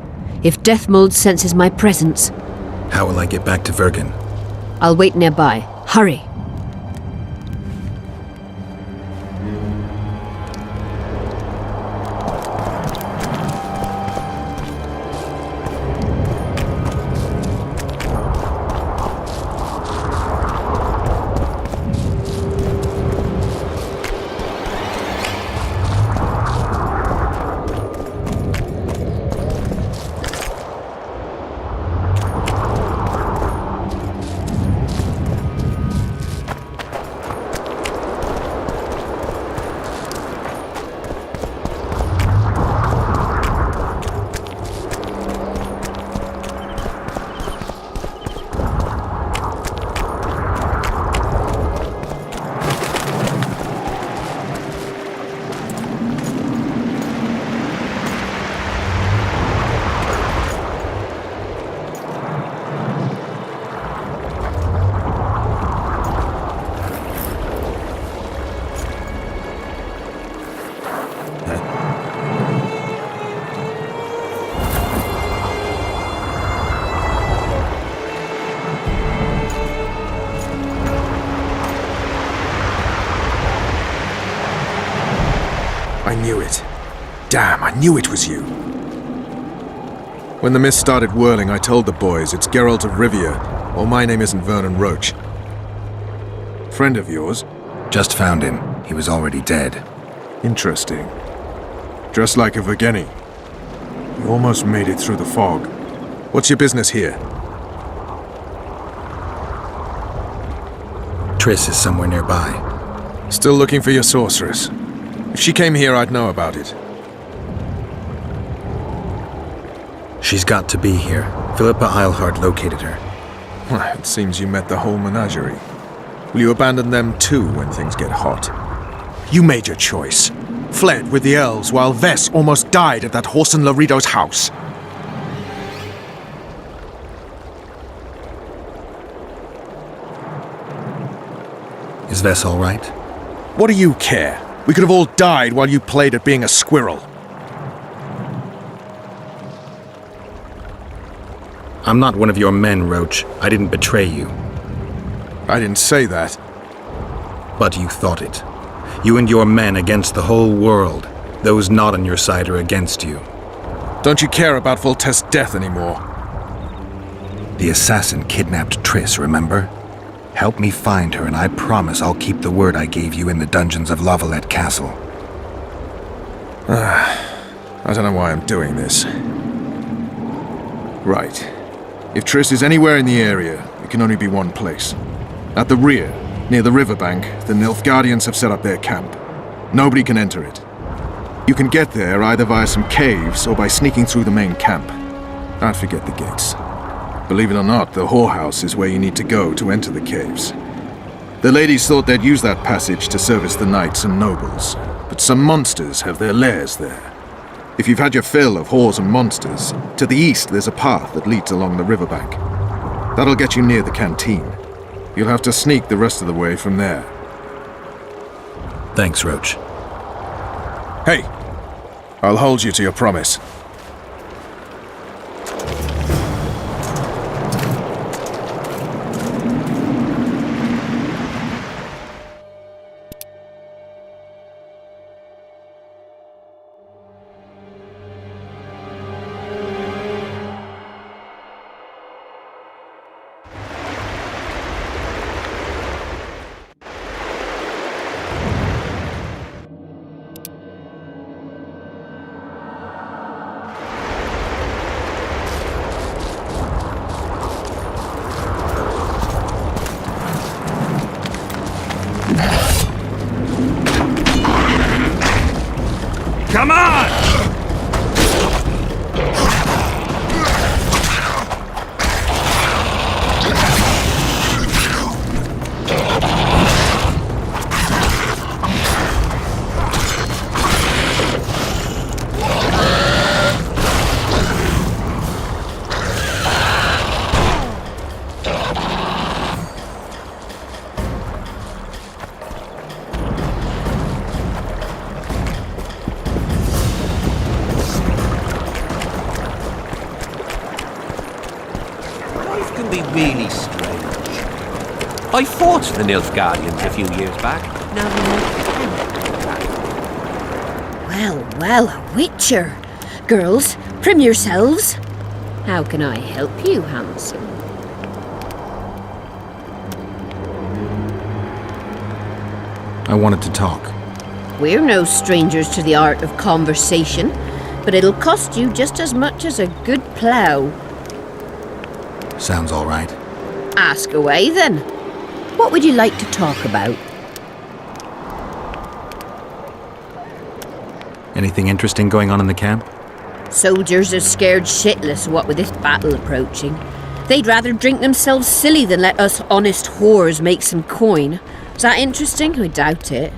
If Deathmold senses my presence... How will I get back to Vergen? I'll wait nearby. Hurry! I knew it. Damn, I knew it was you. When the mist started whirling, I told the boys it's Geralt of Rivia, or my name isn't Vernon Roach. Friend of yours? Just found him. He was already dead. Interesting. Dressed like a Vergeni. You almost made it through the fog. What's your business here? Triss is somewhere nearby. Still looking for your sorceress. If she came here, I'd know about it. She's got to be here. Philippa Eilhart located her. It seems you met the whole menagerie. Will you abandon them too when things get hot? You made your choice. Fled with the elves while Vess almost died at that Horson Laredo's house. Is Vess all right? What do you care? We could have all died while you played at being a squirrel. I'm not one of your men, Roach. I didn't betray you. I didn't say that. But you thought it. You and your men against the whole world. Those not on your side are against you. Don't you care about Voltest's death anymore? The assassin kidnapped Triss, remember? Help me find her, and I promise I'll keep the word I gave you in the dungeons of Lavalette Castle. I don't know why I'm doing this. Right. If Triss is anywhere in the area, it can only be one place. At the rear, near the riverbank, the Nilfgaardians have set up their camp. Nobody can enter it. You can get there either via some caves or by sneaking through the main camp. I'd forget the gates. Believe it or not, the whorehouse is where you need to go to enter the caves. The ladies thought they'd use that passage to service the knights and nobles, but some monsters have their lairs there. If you've had your fill of whores and monsters, to the east there's a path that leads along the riverbank. That'll get you near the canteen. You'll have to sneak the rest of the way from there. Thanks, Roach. Hey, I'll hold you to your promise. Come on! really strange. I fought the Nilfgaardians a few years back. Now Well, a witcher. Girls, prim yourselves. How can I help you, Hansel? I wanted to talk. We're no strangers to the art of conversation, but it'll cost you just as much as a good plough. Sounds all right. Ask away, then. What would you like to talk about? Anything interesting going on in the camp? Soldiers are scared shitless what with this battle approaching. They'd rather drink themselves silly than let us honest whores make some coin. Is that interesting? I doubt it.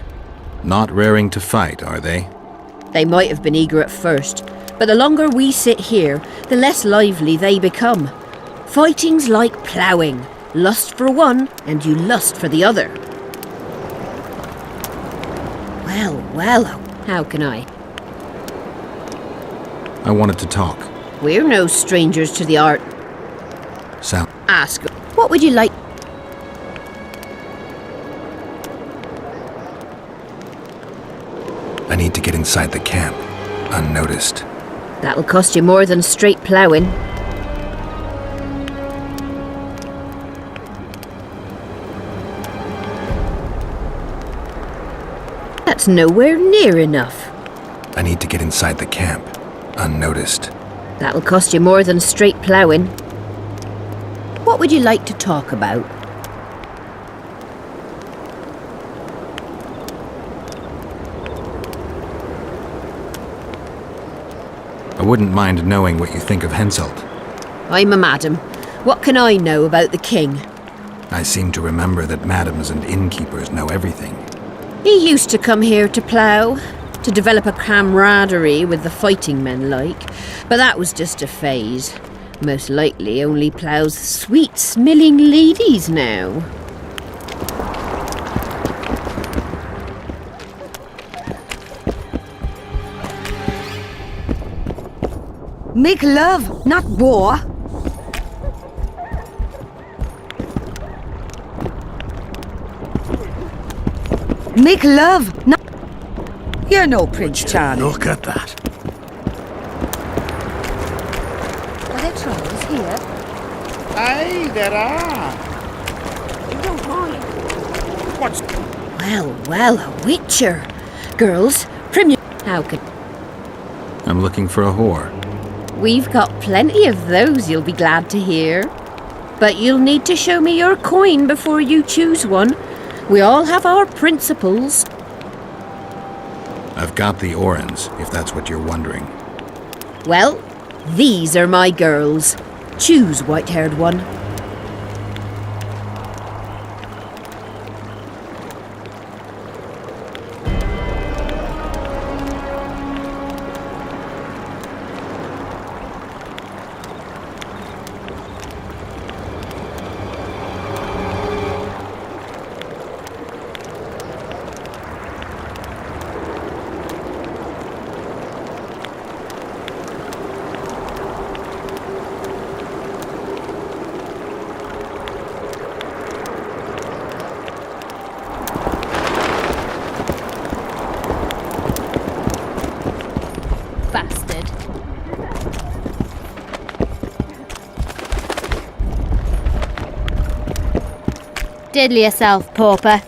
Not raring to fight, are they? They might have been eager at first, but the longer we sit here, the less lively they become. Fighting's like ploughing. Lust for one, and you lust for the other. Well, how can I? I wanted to talk. We're no strangers to the art. Ask. What would you like? I need to get inside the camp, unnoticed. That'll cost you more than straight ploughing. That's nowhere near enough. I need to get inside the camp, unnoticed. That'll cost you more than straight ploughing. What would you like to talk about? I wouldn't mind knowing what you think of Henselt. I'm a madam. What can I know about the king? I seem to remember that madams and innkeepers know everything. He used to come here to plough, to develop a camaraderie with the fighting men like, but that was just a phase. Most likely only ploughs sweet-smelling ladies now. Make love, not war. Make love, not... You're no Prince Charlie. Look at that. Are there trolls here? Aye, there are. You don't mind. What's... Well, a witcher. Girls, prim your... How could... I'm looking for a whore. We've got plenty of those, you'll be glad to hear. But you'll need to show me your coin before you choose one. We all have our principles. I've got the Orans, if that's what you're wondering. Well, these are my girls. Choose, white-haired one. Bastard. Diddle yourself, pauper.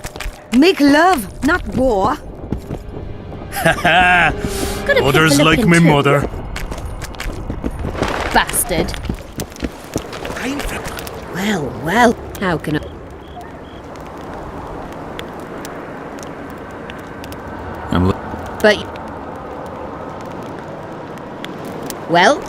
Make love, not war. Haha! Gotta pick Mother's a like looking me too. mother. Bastard. Well, how can I... I'm But... Well...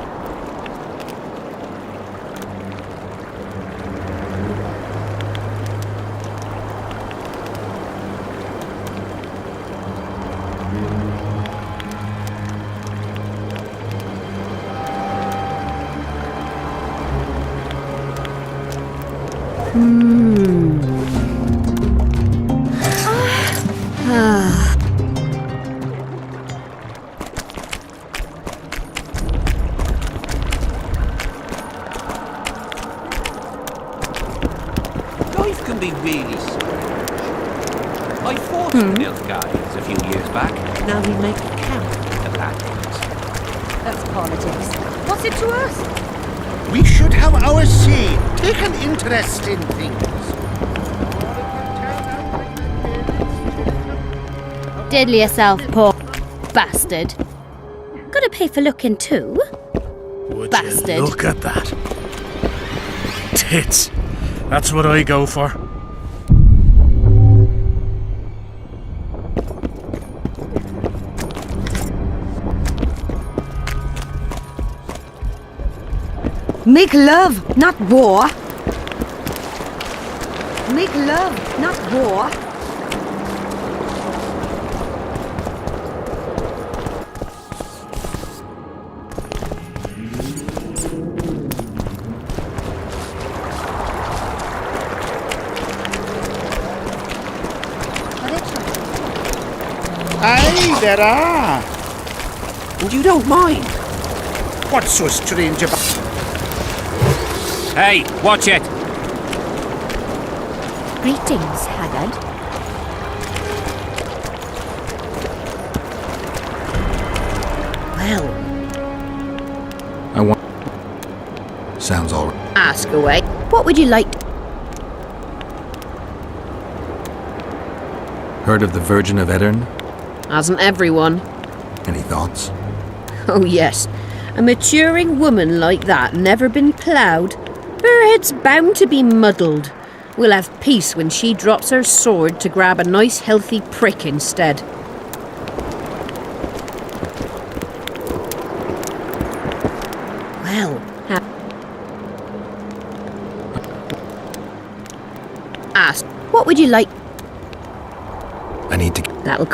I fought some Nilfgaardians a few years back. Now we make camp at the Latins. That's politics. What's it to us? We should have our say. Take an interest in things. Diddle yourself, poor bastard. Gotta pay for looking too. Would Bastard. you look at that? Tits. That's what I go for. Make love, not war. Make love, not war. Aye, there are. And you don't mind? What's so strange about... Hey, watch it! Greetings, Haggard. Well, I want... Sounds all right. ask away. What would you like? Heard of the Virgin of Edirn? Hasn't everyone? Any thoughts? Oh yes. A maturing woman like that never been ploughed. Her head's bound to be muddled. We'll have peace when she drops her sword to grab a nice healthy prick instead. Well, ask, what would you like? I need to... That'll...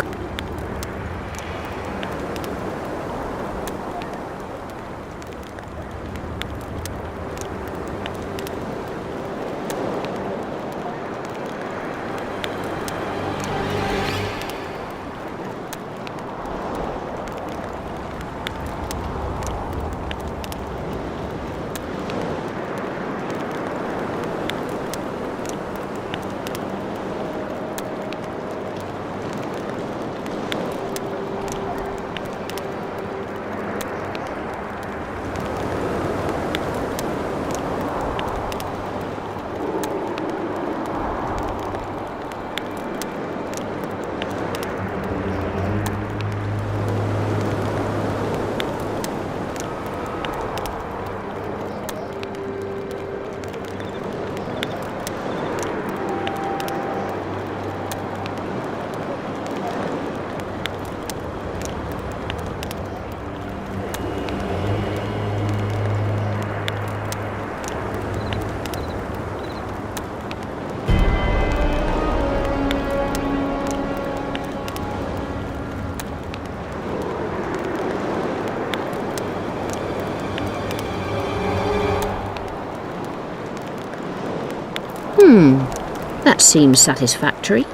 That seems satisfactory.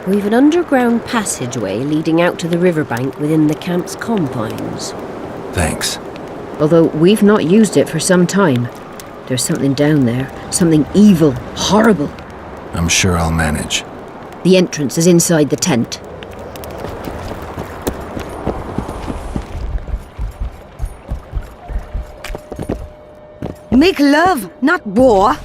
We've an underground passageway leading out to the riverbank within the camp's confines. Thanks. Although we've not used it for some time. There's something down there. Something evil, horrible. I'm sure I'll manage. The entrance is inside the tent. Make love, not war.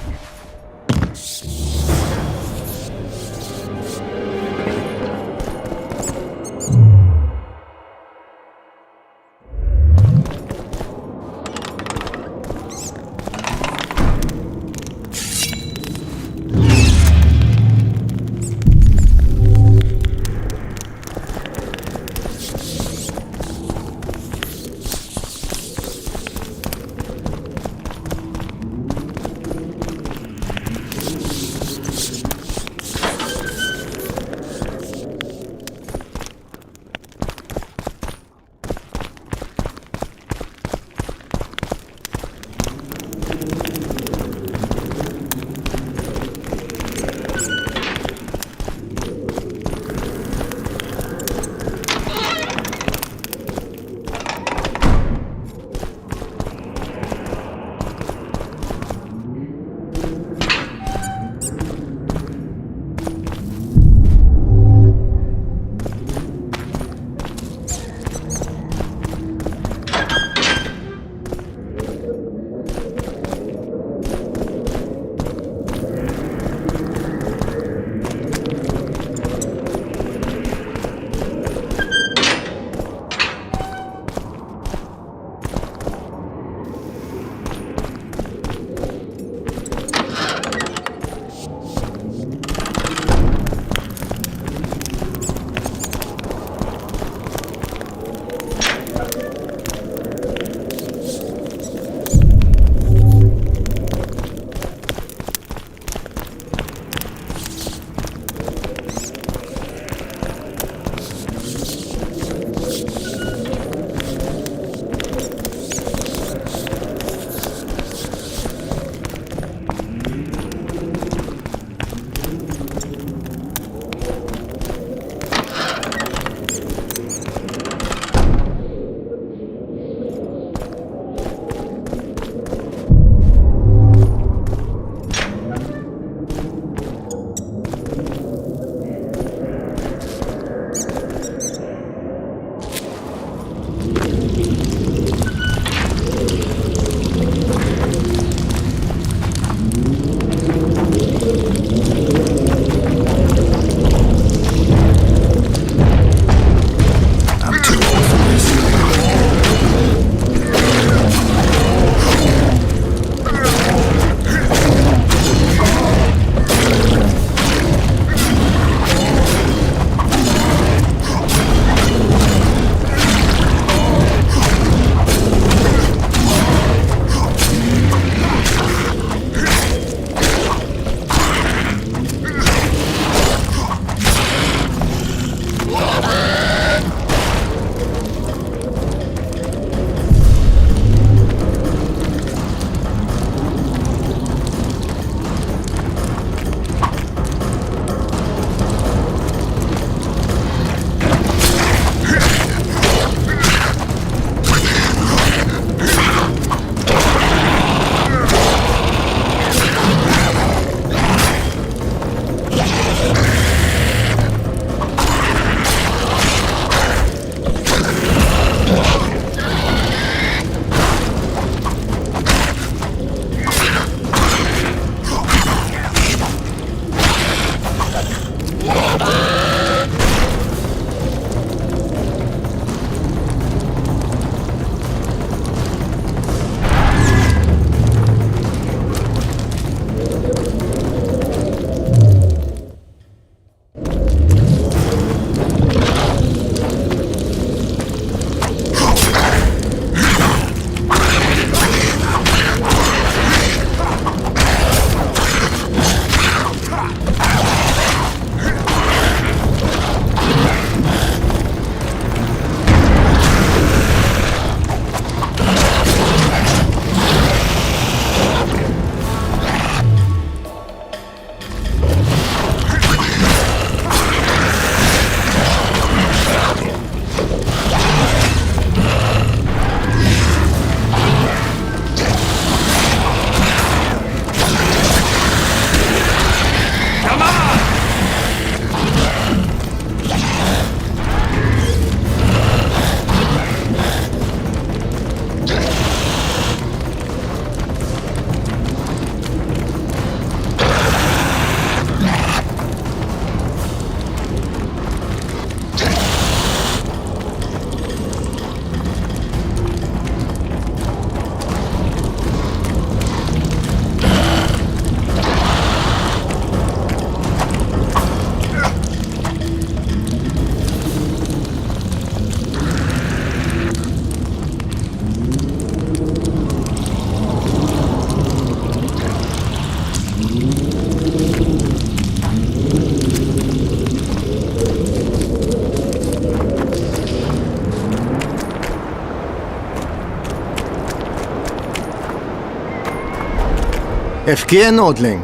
Efkir, Nordling.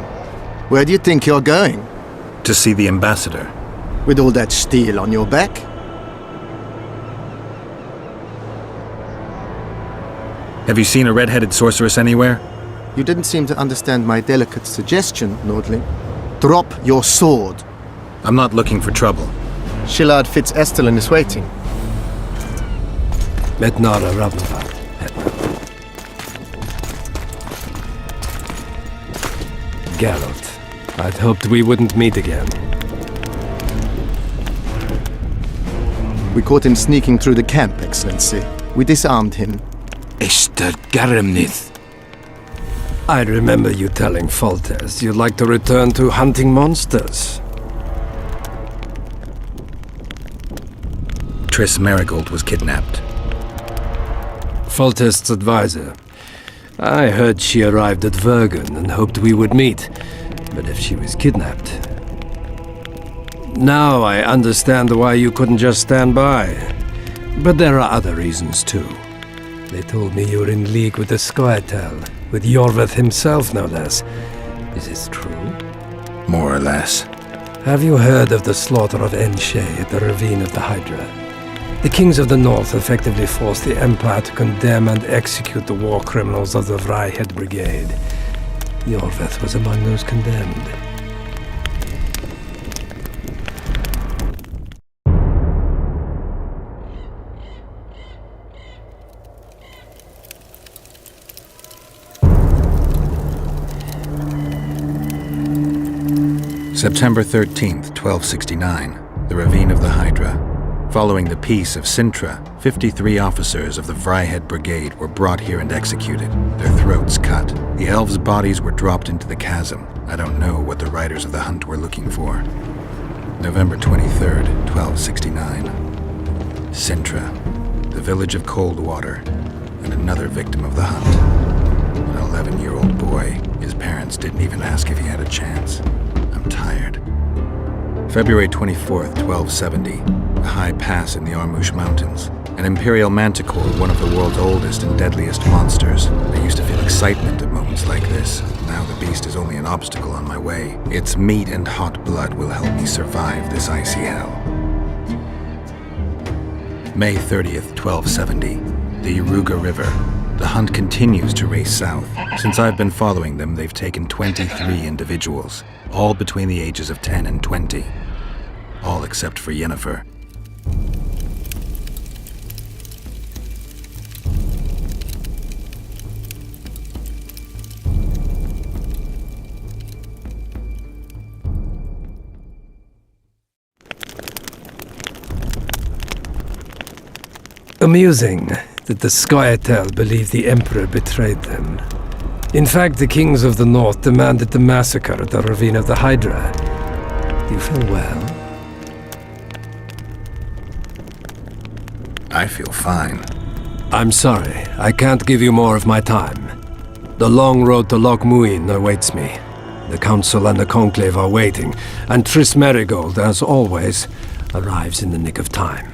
Where do you think you're going? To see the ambassador. With all that steel on your back? Have you seen a red-headed sorceress anywhere? You didn't seem to understand my delicate suggestion, Nordling. Drop your sword. I'm not looking for trouble. Shillard Fitz-Estelin is waiting. Metnara Ravnava. Geralt, I'd hoped we wouldn't meet again. We caught him sneaking through the camp, Excellency. We disarmed him. Esther Garamnith. I remember you telling Foltest you'd like to return to hunting monsters. Triss Marigold was kidnapped. Foltest's advisor. I heard she arrived at Vergen and hoped we would meet, but if she was kidnapped... Now I understand why you couldn't just stand by. But there are other reasons too. They told me you were in league with the Scoia'tael, with Iorveth himself no less. Is this true? More or less. Have you heard of the slaughter of Enshe at the ravine of the Hydra? The kings of the north effectively forced the Empire to condemn and execute the war criminals of the Vryhed Brigade. Iorveth was among those condemned. September 13th, 1269, the Ravine of the Hydra. Following the Peace of Sintra, 53 officers of the Vryhed Brigade were brought here and executed, their throats cut. The elves' bodies were dropped into the chasm. I don't know what the riders of the hunt were looking for. November 23rd, 1269. Sintra, the village of Coldwater, and another victim of the hunt. An 11-year-old boy. His parents didn't even ask if he had a chance. I'm tired. February 24th, 1270. A high pass in the Armush Mountains. An imperial manticore, one of the world's oldest and deadliest monsters. I used to feel excitement at moments like this. Now the beast is only an obstacle on my way. Its meat and hot blood will help me survive this icy hell. May 30th, 1270. The Yaruga River. The hunt continues to race south. Since I've been following them, they've taken 23 individuals, all between the ages of 10 and 20. All except for Yennefer. Amusing that the Scoia'tael believe the Emperor betrayed them. In fact, the kings of the north demanded the massacre at the Ravine of the Hydra. Do you feel well? I feel fine. I'm sorry, I can't give you more of my time. The long road to Loch Muin awaits me. The Council and the Conclave are waiting, and Triss Marigold, as always, arrives in the nick of time.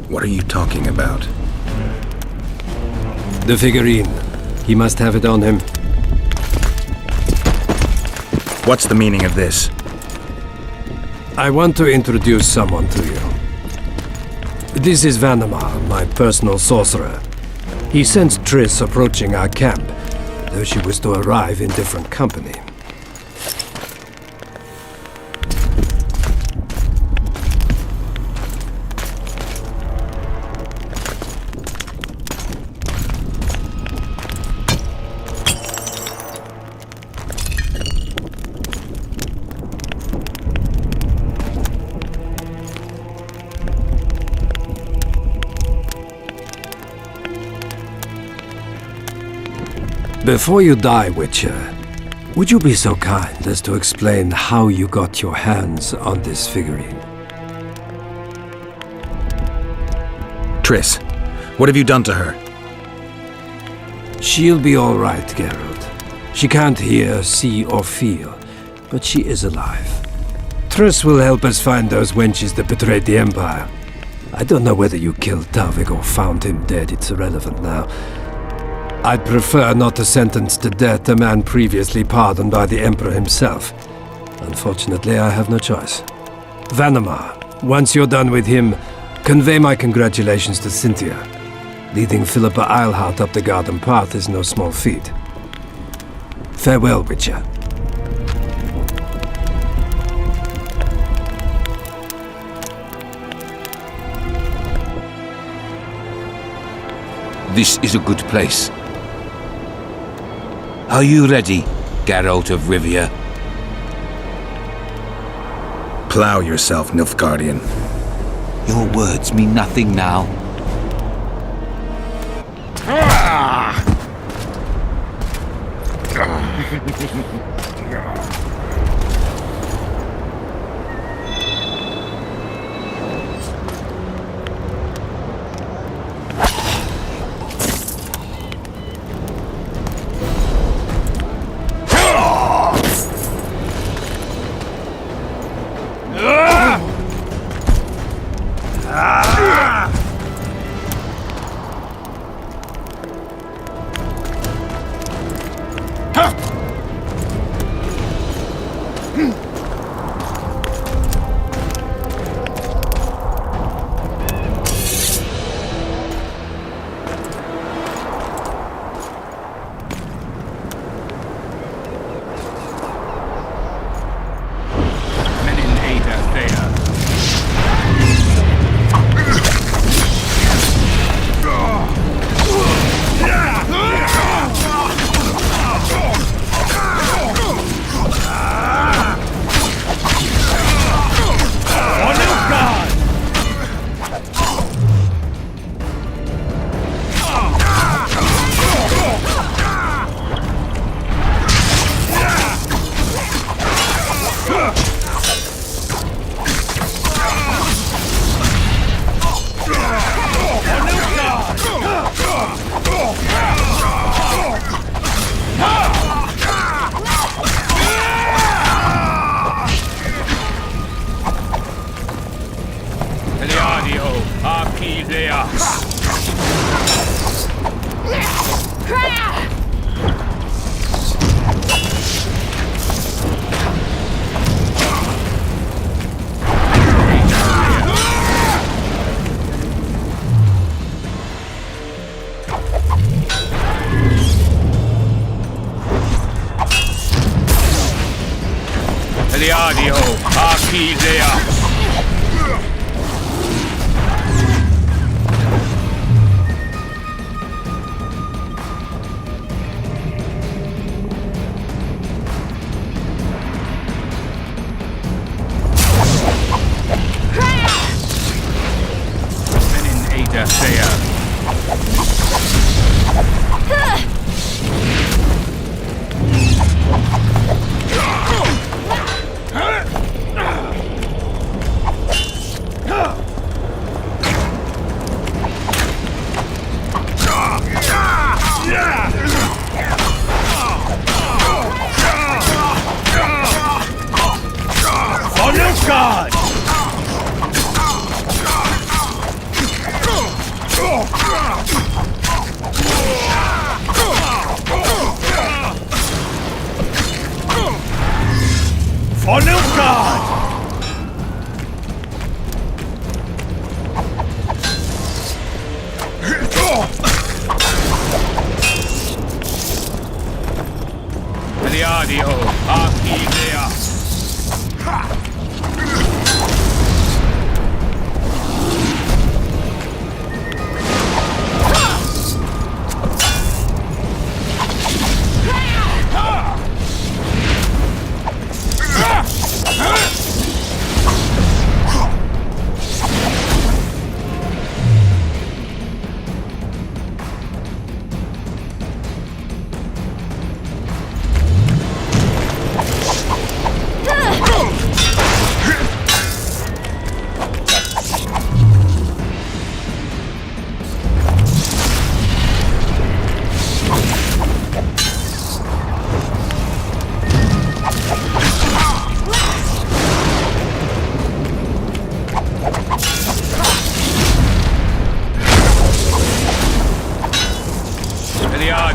What are you talking about? The figurine. He must have it on him. What's the meaning of this? I want to introduce someone to you. This is Vanamar, my personal sorcerer. He sensed Triss approaching our camp, though she was to arrive in different company. Before you die, Witcher, would you be so kind as to explain how you got your hands on this figurine? Triss, what have you done to her? She'll be all right, Geralt. She can't hear, see, or feel, but she is alive. Triss will help us find those wenches that betrayed the Empire. I don't know whether you killed Talvik or found him dead, it's irrelevant now. I'd prefer not to sentence to death a man previously pardoned by the Emperor himself. Unfortunately, I have no choice. Vanamar, once you're done with him, convey my congratulations to Cynthia. Leading Philippa Eilhart up the garden path is no small feat. Farewell, Witcher. This is a good place. Are you ready, Geralt of Rivia? Plow yourself, Nilfgaardian. Your words mean nothing now.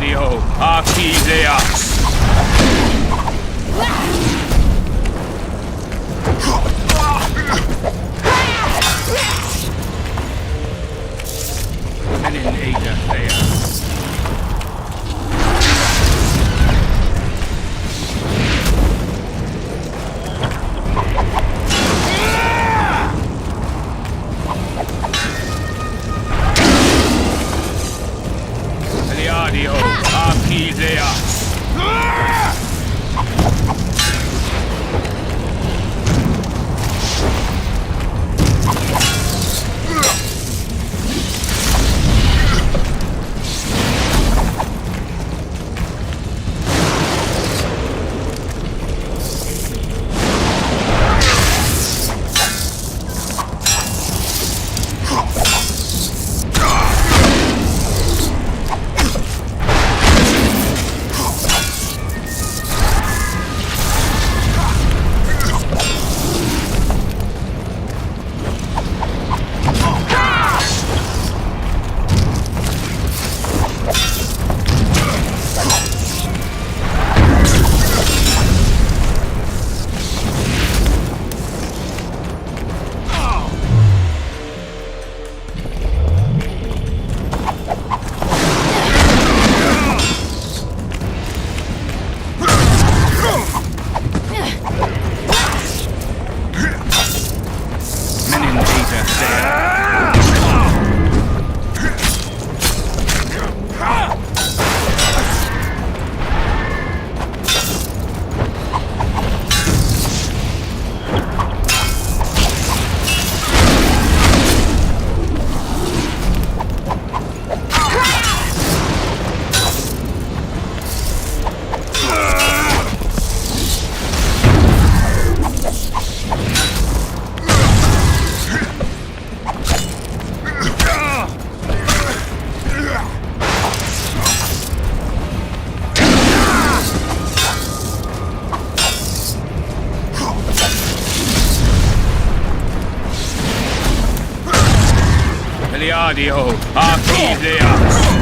Eliadio, Archideas. Eliadio, Archideas. Eliadio, Archideas.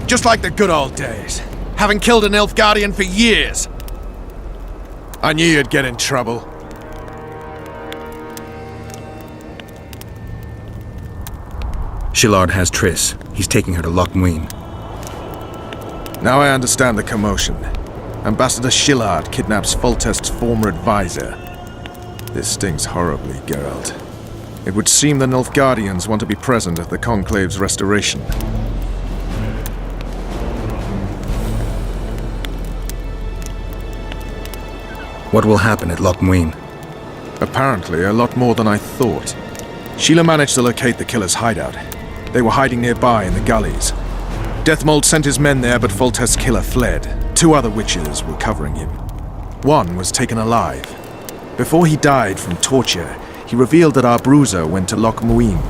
Just like the good old days. Having killed an elf guardian for years. I knew you'd get in trouble. Shillard has Triss. He's taking her to Loch Muin. Now I understand the commotion. Ambassador Shillard kidnaps Foltest's former advisor. This stings horribly, Geralt. It would seem the Nilfgaardians want to be present at the Conclave's restoration. What will happen at Loch Muin? Apparently, a lot more than I thought. Sheila managed to locate the killer's hideout. They were hiding nearby in the gullies. Deathmold sent his men there, but Foltest's killer fled. 2 other witches were covering him. One was taken alive. Before he died from torture, he revealed that our bruiser went to Loch Muin.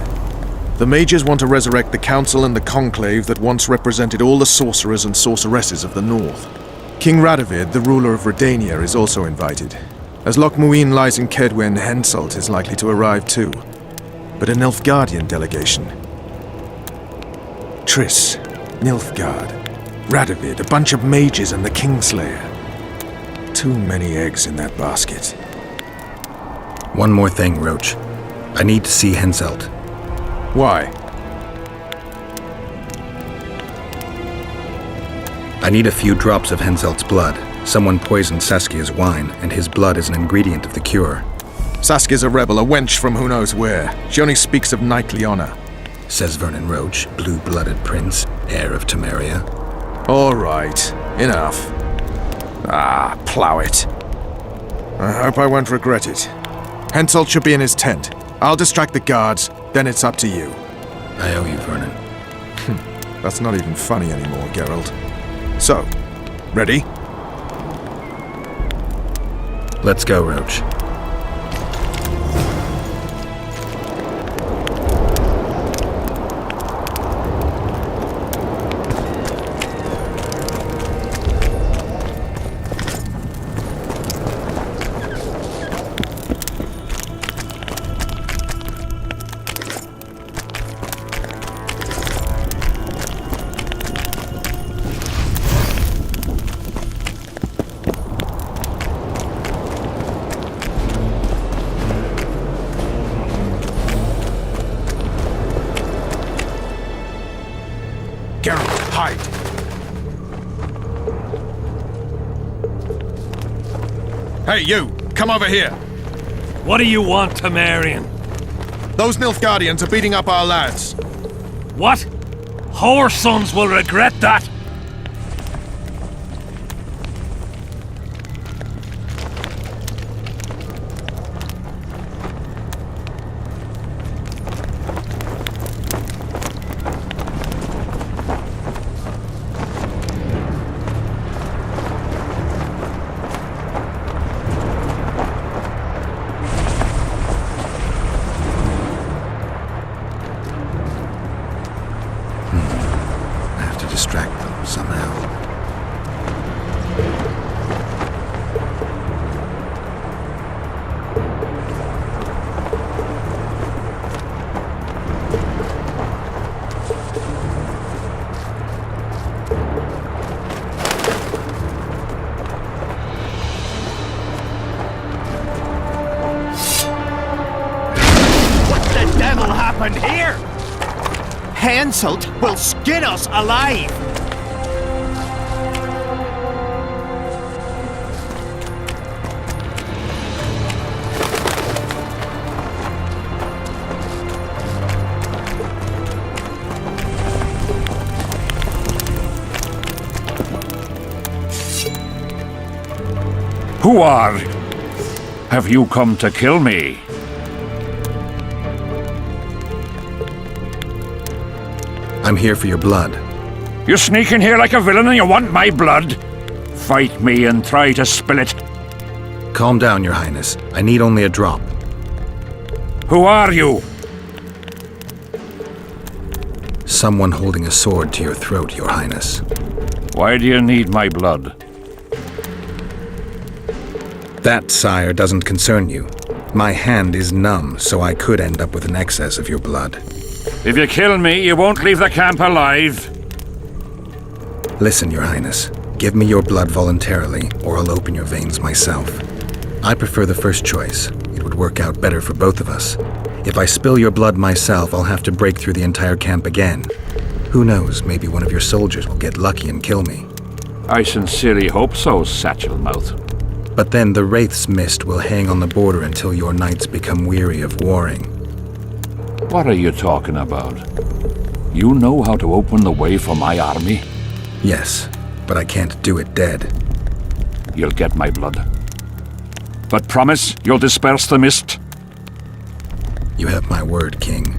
The mages want to resurrect the council and the conclave that once represented all the sorcerers and sorceresses of the north. King Radovid, the ruler of Redania, is also invited. As Loch Muin lies in Kedwen, Henselt is likely to arrive too. But a Nilfgaardian delegation. Triss, Nilfgaard, Radovid, a bunch of mages and the Kingslayer. Too many eggs in that basket. One more thing, Roach. I need to see Henselt. Why? I need a few drops of Henselt's blood. Someone poisoned Saskia's wine, and his blood is an ingredient of the cure. Saskia's a rebel, a wench from who knows where. She only speaks of knightly honor. Says Vernon Roach, blue-blooded prince, heir of Temeria. All right, enough. Plow it. I hope I won't regret it. Henselt should be in his tent. I'll distract the guards, then it's up to you. I owe you, Vernon. That's not even funny anymore, Geralt. So, ready? Let's go, Roach. Geralt, hide! Hey, you! Come over here! What do you want, Temerian? Those Nilfgaardians are beating up our lads. What? Whoresons will regret that! Distract them somehow. What the devil happened here? Henselt will skin us alive! Who are? Have you come to kill me? I'm here for your blood. You sneak in here like a villain and you want my blood? Fight me and try to spill it. Calm down, Your Highness. I need only a drop. Who are you? Someone holding a sword to your throat, Your Highness. Why do you need my blood? That, sire, doesn't concern you. My hand is numb, so I could end up with an excess of your blood. If you kill me, you won't leave the camp alive. Listen, Your Highness. Give me your blood voluntarily, or I'll open your veins myself. I prefer the first choice. It would work out better for both of us. If I spill your blood myself, I'll have to break through the entire camp again. Who knows, maybe one of your soldiers will get lucky and kill me. I sincerely hope so, Satchelmouth. But then the Wraith's mist will hang on the border until your knights become weary of warring. What are you talking about? You know how to open the way for my army? Yes, but I can't do it dead. You'll get my blood. But promise you'll disperse the mist? You have my word, King.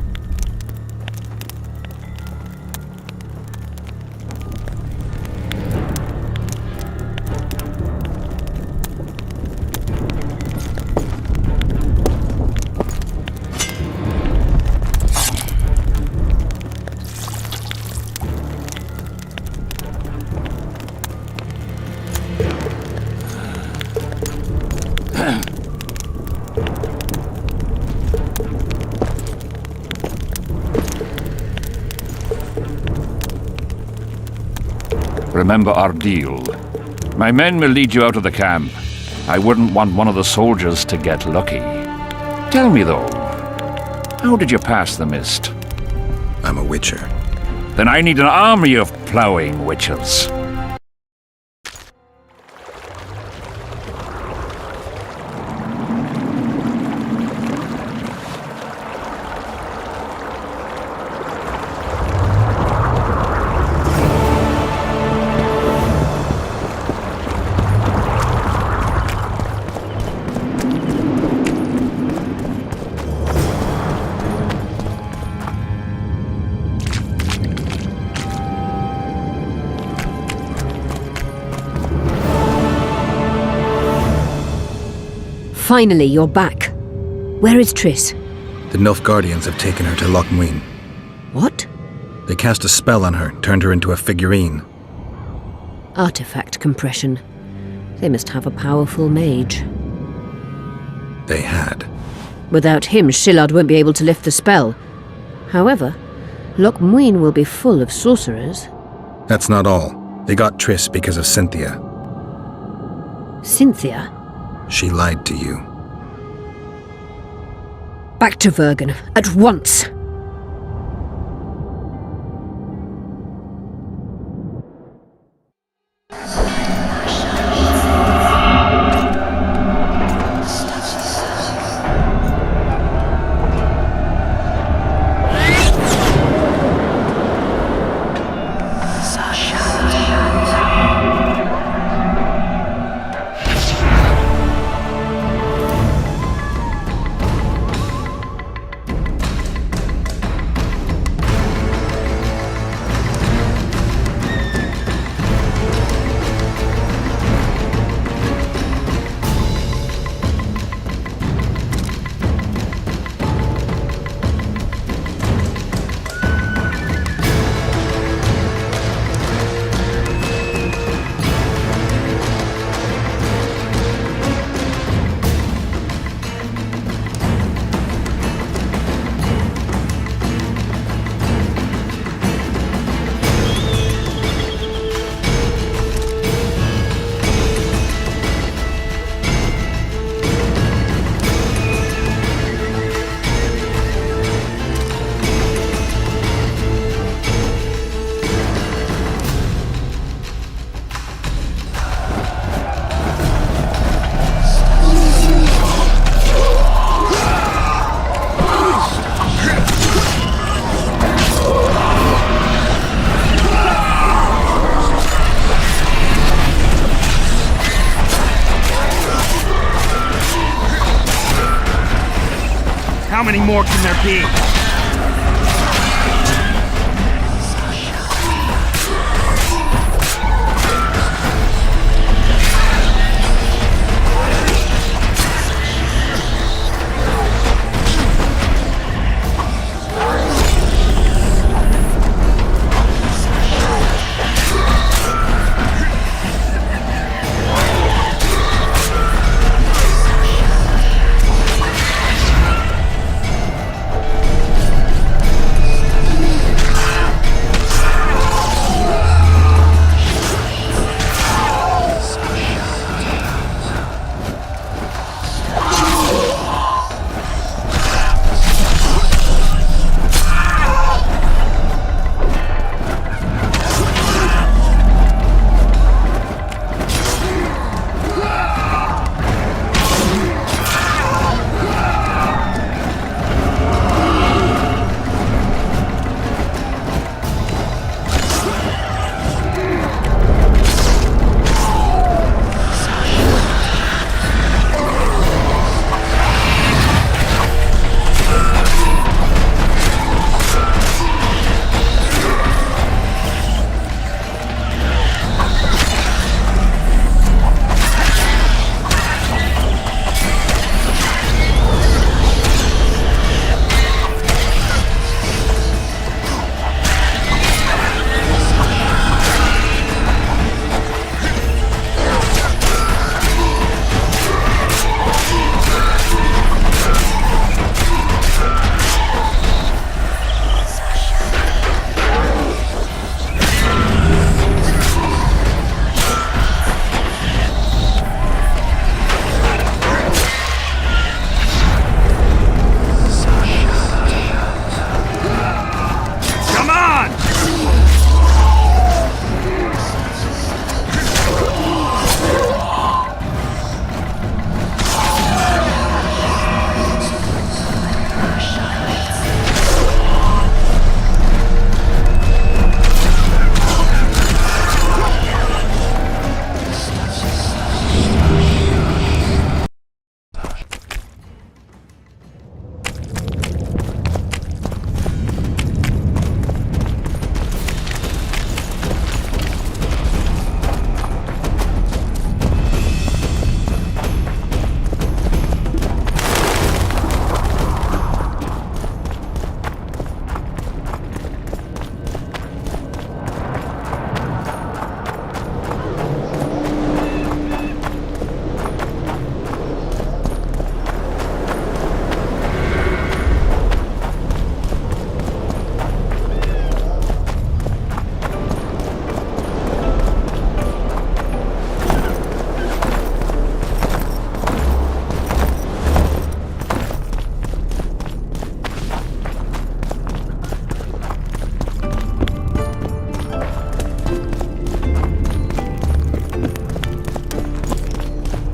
Remember our deal. My men will lead you out of the camp. I wouldn't want one of the soldiers to get lucky. Tell me, though, how did you pass the mist? I'm a witcher. Then I need an army of plowing witches. Finally, you're back. Where is Triss? The Nilfgaardians have taken her to Loch Muin. What? They cast a spell on her, turned her into a figurine. Artifact compression. They must have a powerful mage. They had. Without him, Shillard won't be able to lift the spell. However, Loch Muin will be full of sorcerers. That's not all. They got Triss because of Cynthia. Cynthia? She lied to you. Back to Vergen, at once! How many more can there be?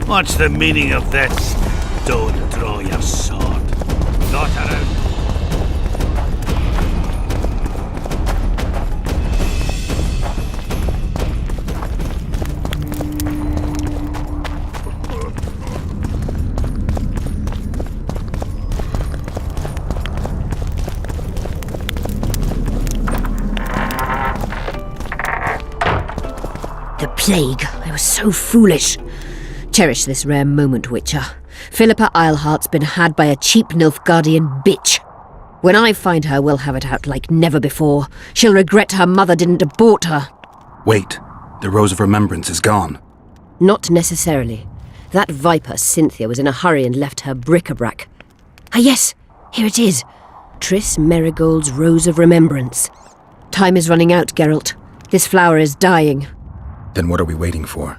What's the meaning of this? Don't draw your sword. Not around. The plague. I was so foolish. Cherish this rare moment, Witcher. Philippa Eilhart's been had by a cheap Nilfgaardian bitch. When I find her, we'll have it out like never before. She'll regret her mother didn't abort her. Wait, the Rose of Remembrance is gone. Not necessarily. That viper, Cynthia, was in a hurry and left her bric-a-brac. Ah yes, here it is. Triss Merigold's Rose of Remembrance. Time is running out, Geralt. This flower is dying. Then what are we waiting for?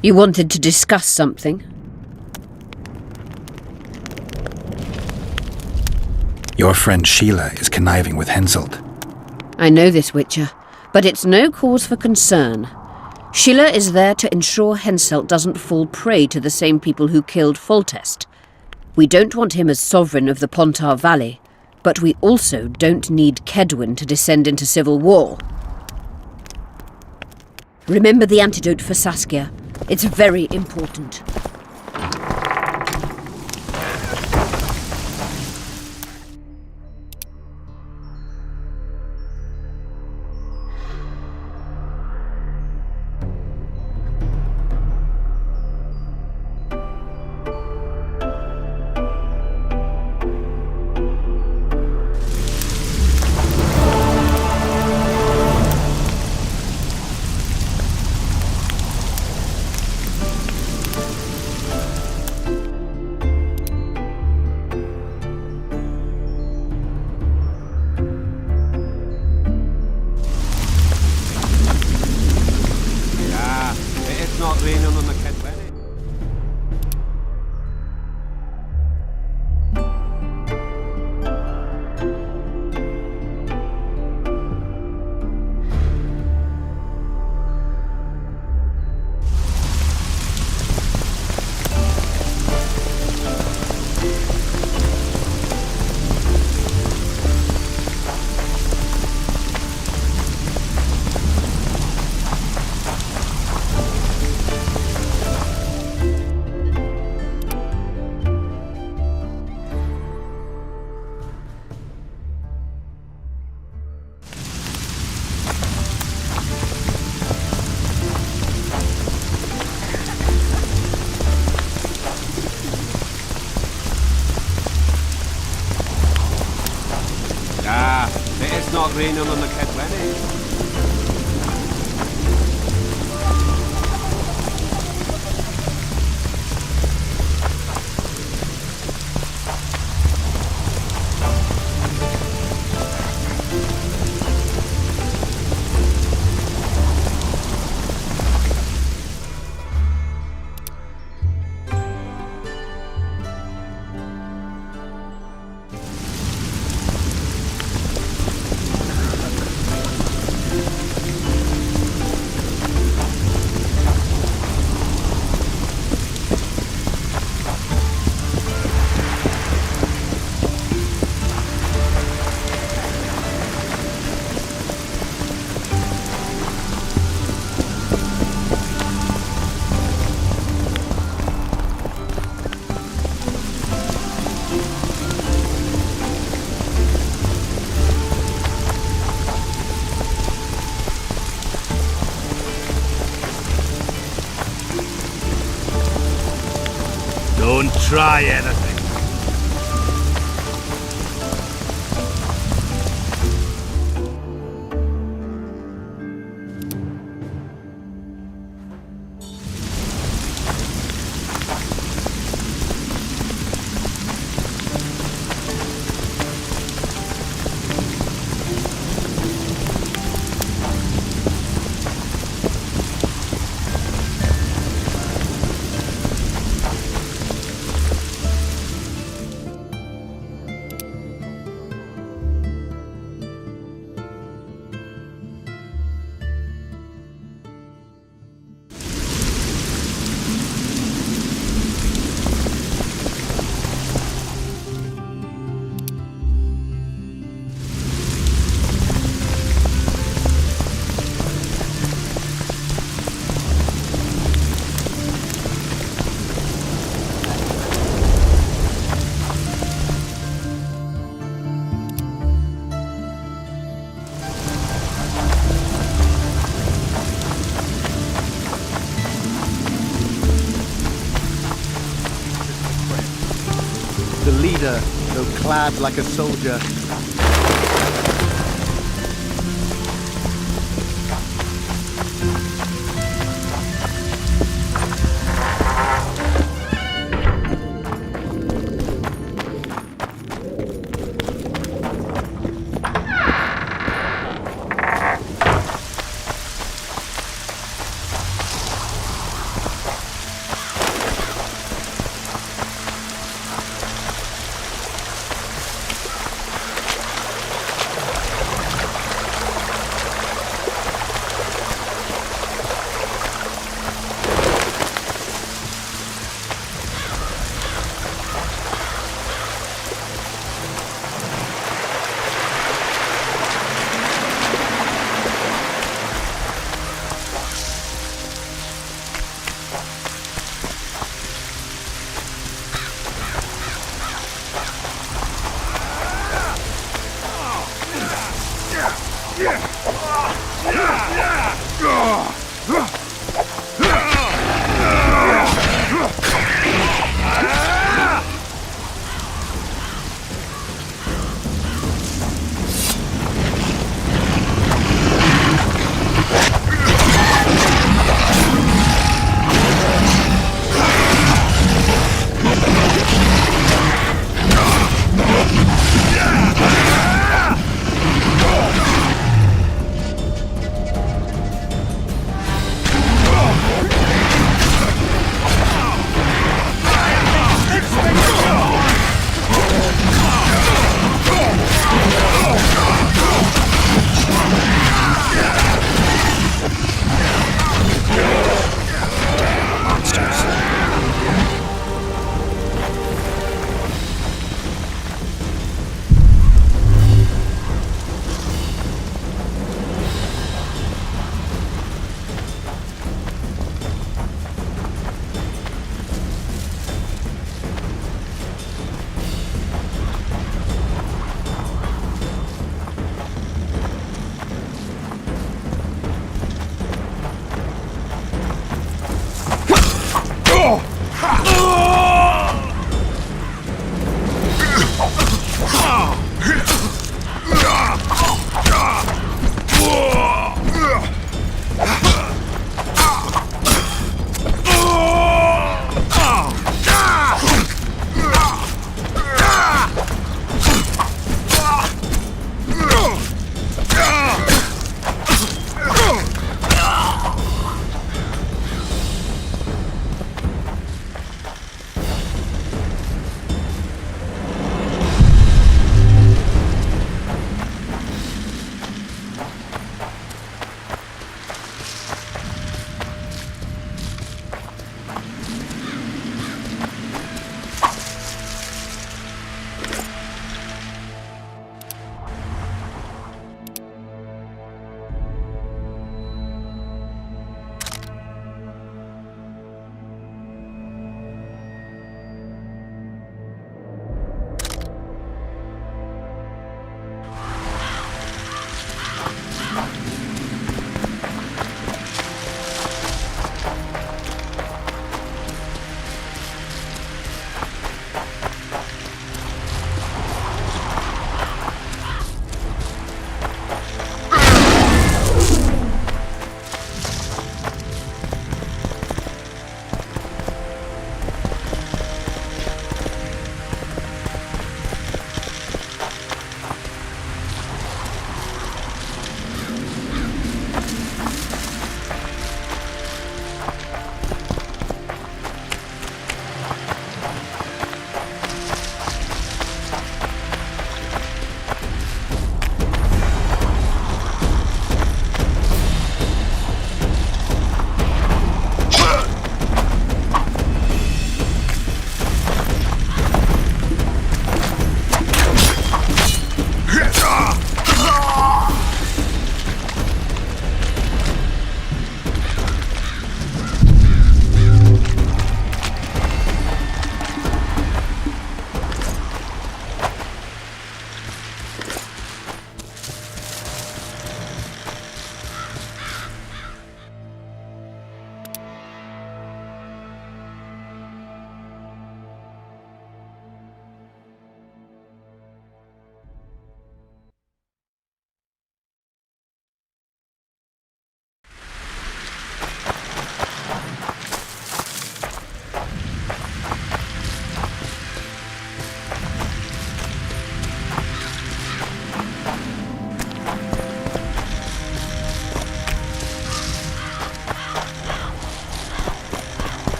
You wanted to discuss something? Your friend Sheila is conniving with Henselt. I know this, Witcher, but it's no cause for concern. Sheila is there to ensure Henselt doesn't fall prey to the same people who killed Foltest. We don't want him as sovereign of the Pontar Valley, but we also don't need Kedwin to descend into civil war. Remember the antidote for Saskia. It's very important. It's not raining on the Kedwenny. Don't try anything. spider, though clad like a soldier.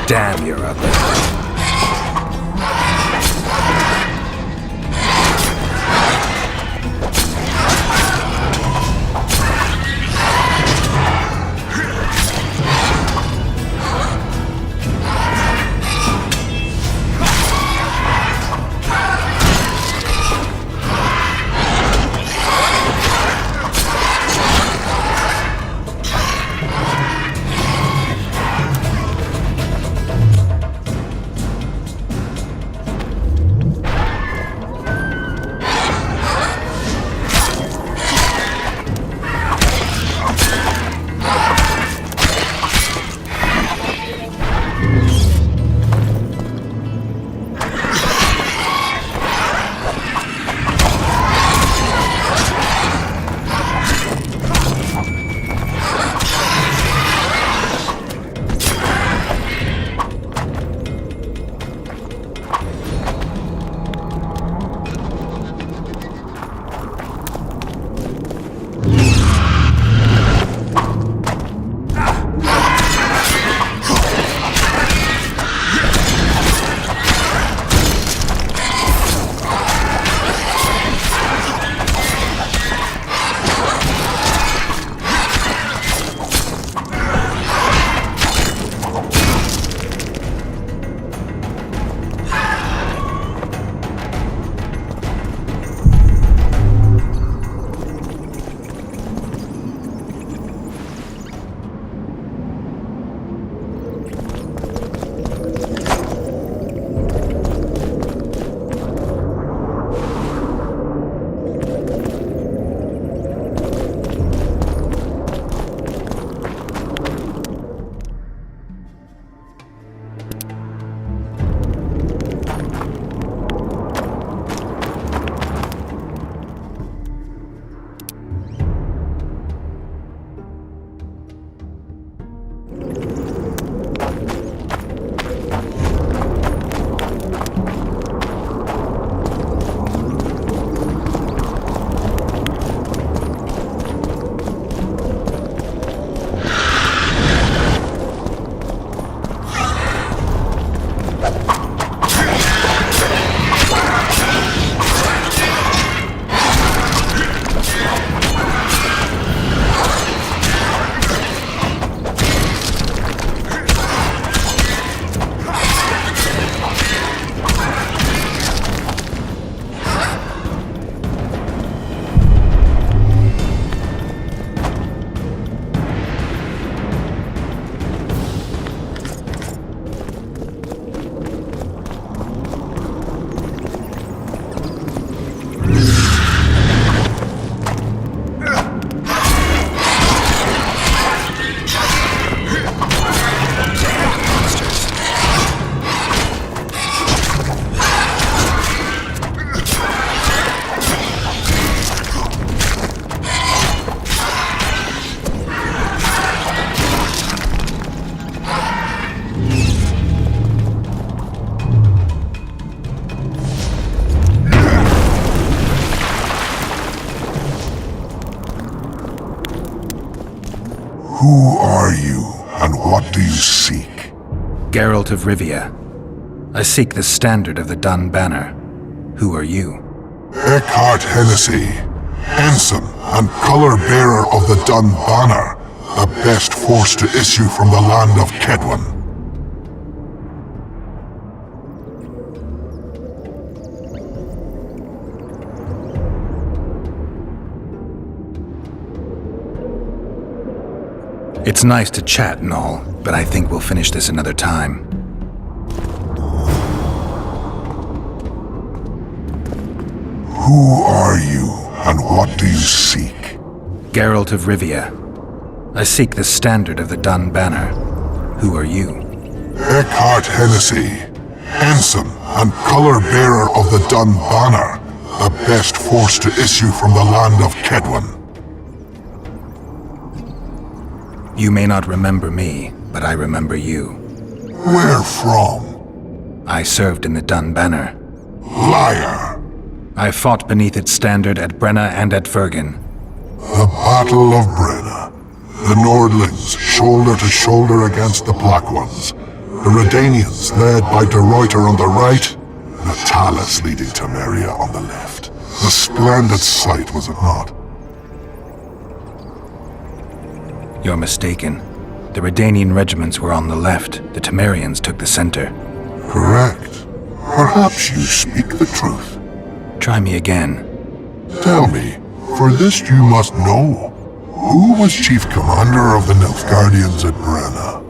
Damn your ugly. Who are you, and what do you seek? Geralt of Rivia. I seek the standard of the Dun Banner. Who are you? Eckhart Hennessy, ensign and color-bearer of the Dun Banner, the best force to issue from the land of Kedwen. It's nice to chat and all, but I think we'll finish this another time. Who are you, and what do you seek? Geralt of Rivia. I seek the standard of the Dun Banner. Who are you? Eckhart Hennessy, ensign and color-bearer of the Dun Banner, the best force to issue from the land of Kedwen. You may not remember me, but I remember you. Where from? I served in the Dun Banner. Liar! I fought beneath its standard at Brenna and at Vergen. The Battle of Brenna. The Nordlings, shoulder to shoulder against the Black Ones. The Redanians, led by De Ruyter on the right, Natalis leading Temeria on the left. A splendid sight, was it not? You're mistaken. The Redanian regiments were on the left. The Temerians took the center. Correct. Perhaps you speak the truth. Try me again. Tell me, for this you must know. Who was chief commander of the Nilfgaardians at Brenna?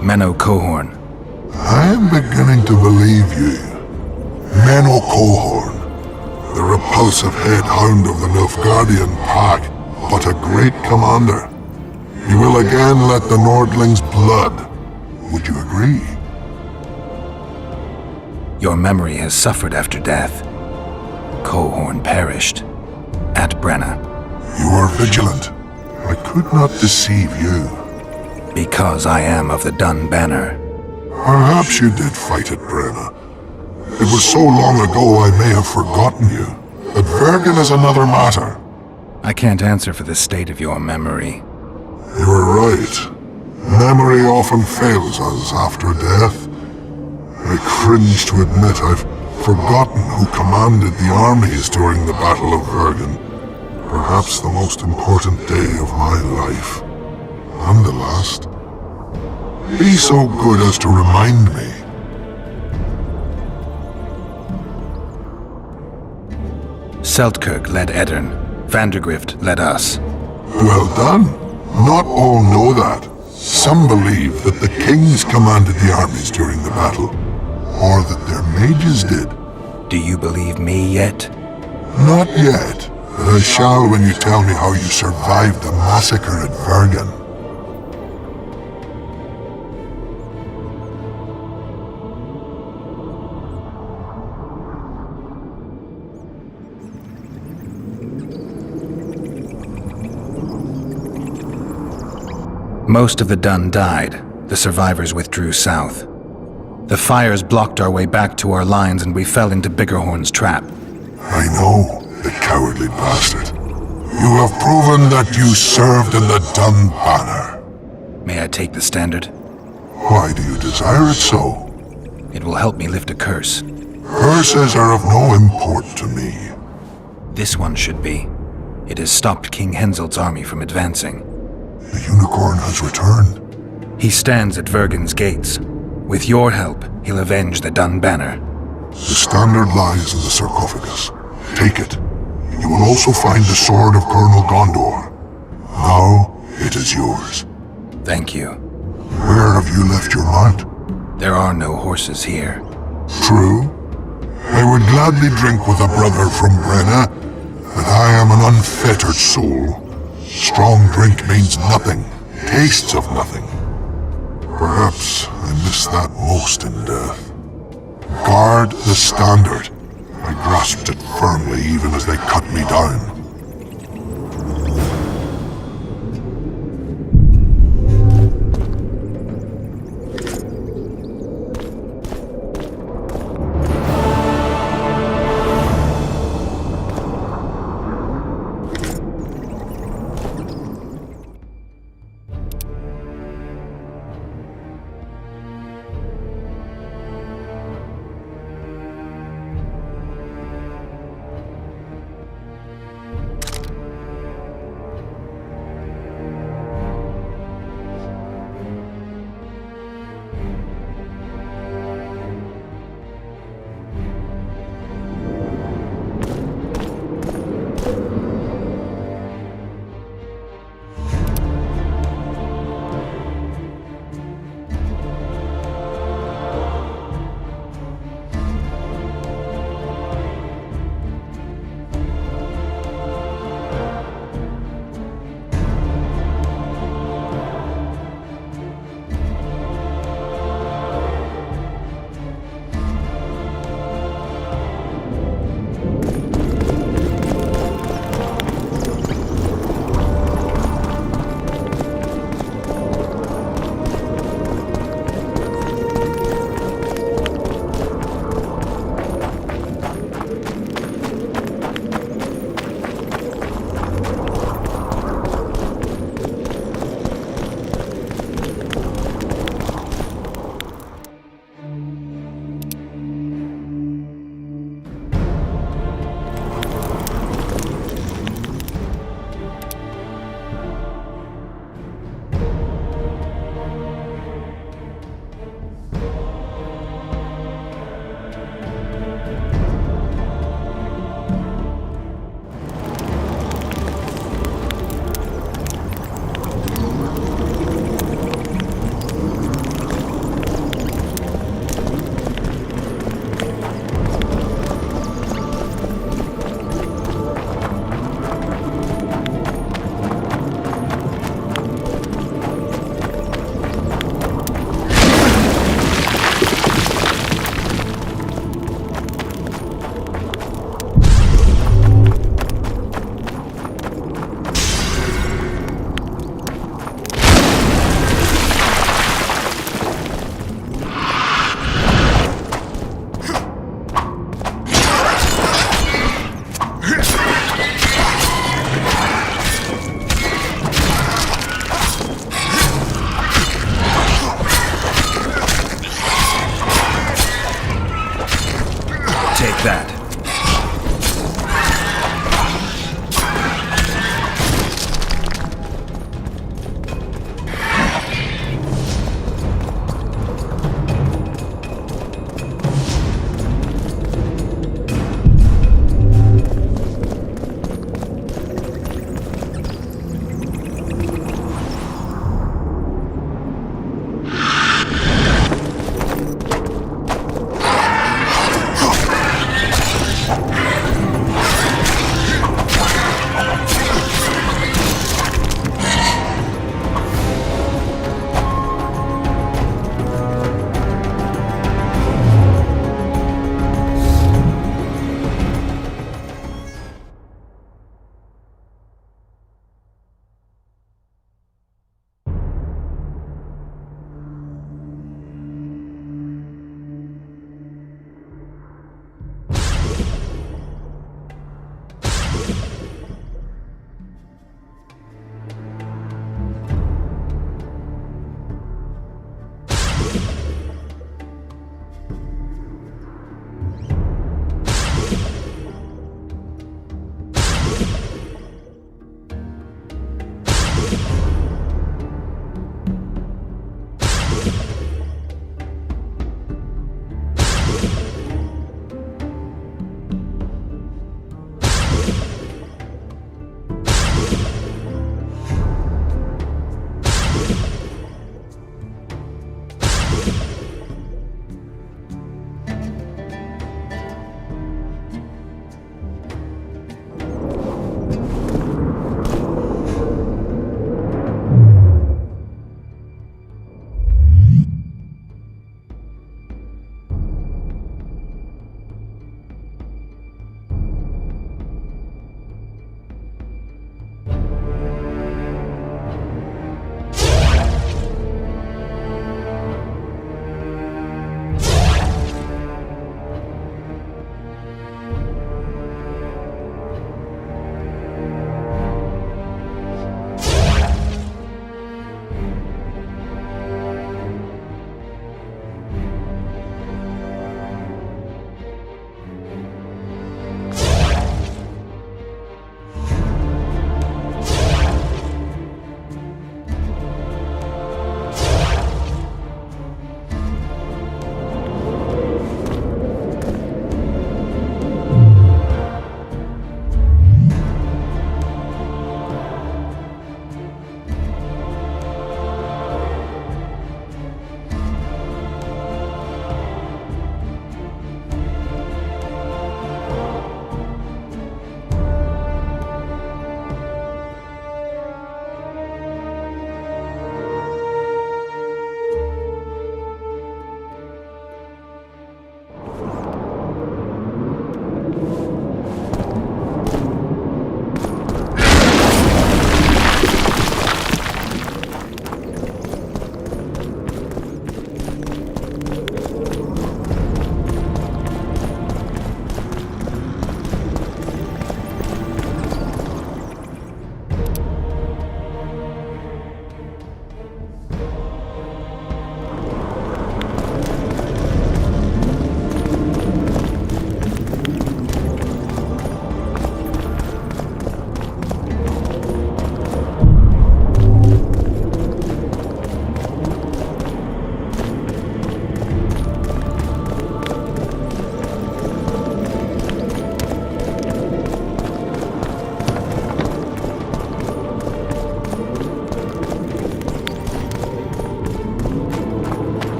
Menno Cohorn. I am beginning to believe you. Menno Cohorn, the repulsive head hound of the Nilfgaardian pack, but a great commander. He will again let the Nordlings' blood. Would you agree? Your memory has suffered after death. Cohorn perished. At Brenna. You are vigilant. I could not deceive you. Because I am of the Dun Banner. Perhaps you did fight at Brenna. It was so long ago I may have forgotten you. But Vergen is another matter. I can't answer for the state of your memory. You are right. Memory often fails us after death. I cringe to admit I've forgotten who commanded the armies during the Battle of Vergen. Perhaps the most important day of my life. And the last. Be so good as to remind me. Seltkirk led Eddern. Vandergrift led us. Well done. Not all know that. Some believe that the kings commanded the armies during the battle, or that their mages did. Do you believe me yet? Not yet, but I shall when you tell me how you survived the massacre at Vergen. Most of the Dun died. The survivors withdrew south. The fires blocked our way back to our lines and we fell into Biggerhorn's trap. I know, the cowardly bastard. You have proven that you served in the Dun Banner. May I take the standard? Why do you desire it so? It will help me lift a curse. Curses are of no import to me. This one should be. It has stopped King Henselt's army from advancing. The unicorn has returned. He stands at Vergen's gates. With your help, he'll avenge the Dun Banner. The standard lies in the sarcophagus. Take it. You will also find the sword of Colonel Gondor. Now, it is yours. Thank you. Where have you left your mount? There are no horses here. True. I would gladly drink with a brother from Brenna, but I am an unfettered soul. Strong drink means nothing, tastes of nothing. Perhaps I miss that most in death. Guard the standard. I grasped it firmly even as they cut me down.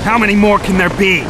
How many more can there be?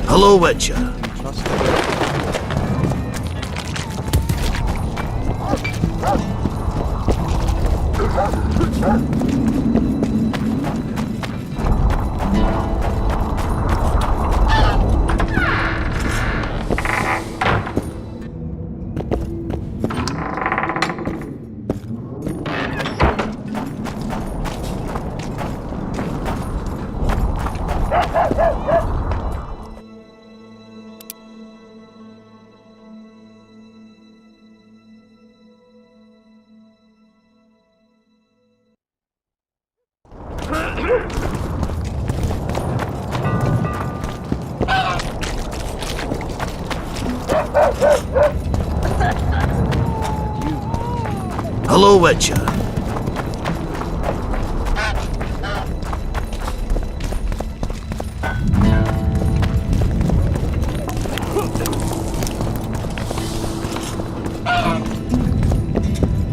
Hello, Witcher. Hello, Witcher.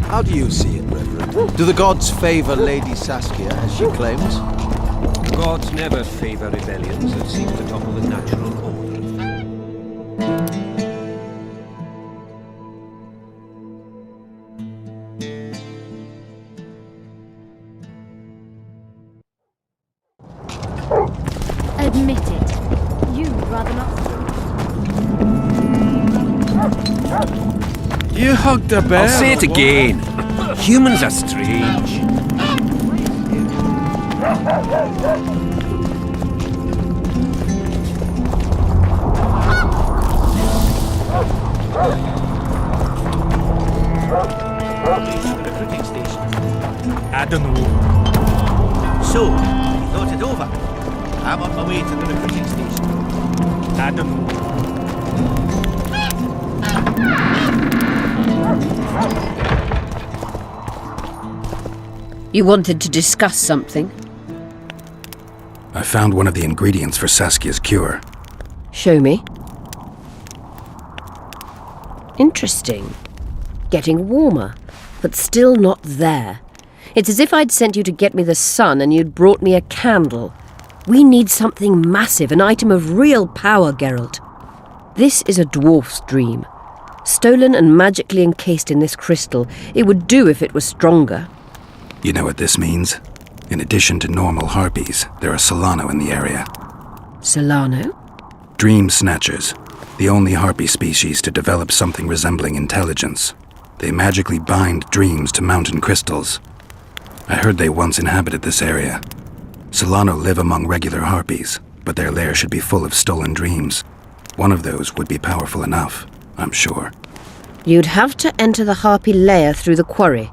How do you see it, Reverend? Do the gods favor Lady Saskia, as she claims? Gods never favor rebellions that seem to topple the natural order. Admit it. You'd rather not. You hugged a bear. I'll say it again. Humans are strange. Recruiting station. I don't know. So, you thought it over? I'm on my way to the recruiting station. I don't know. You wanted to discuss something? I found one of the ingredients for Saskia's cure. Show me. Interesting. Getting warmer, but still not there. It's as if I'd sent you to get me the sun and you'd brought me a candle. We need something massive, an item of real power, Geralt. This is a dwarf's dream. Stolen and magically encased in this crystal. It would do if it was stronger. You know what this means? In addition to normal harpies, there are Solano in the area. Solano? Dream snatchers. The only harpy species to develop something resembling intelligence. They magically bind dreams to mountain crystals. I heard they once inhabited this area. Solano live among regular harpies, but their lair should be full of stolen dreams. One of those would be powerful enough, I'm sure. You'd have to enter the harpy lair through the quarry.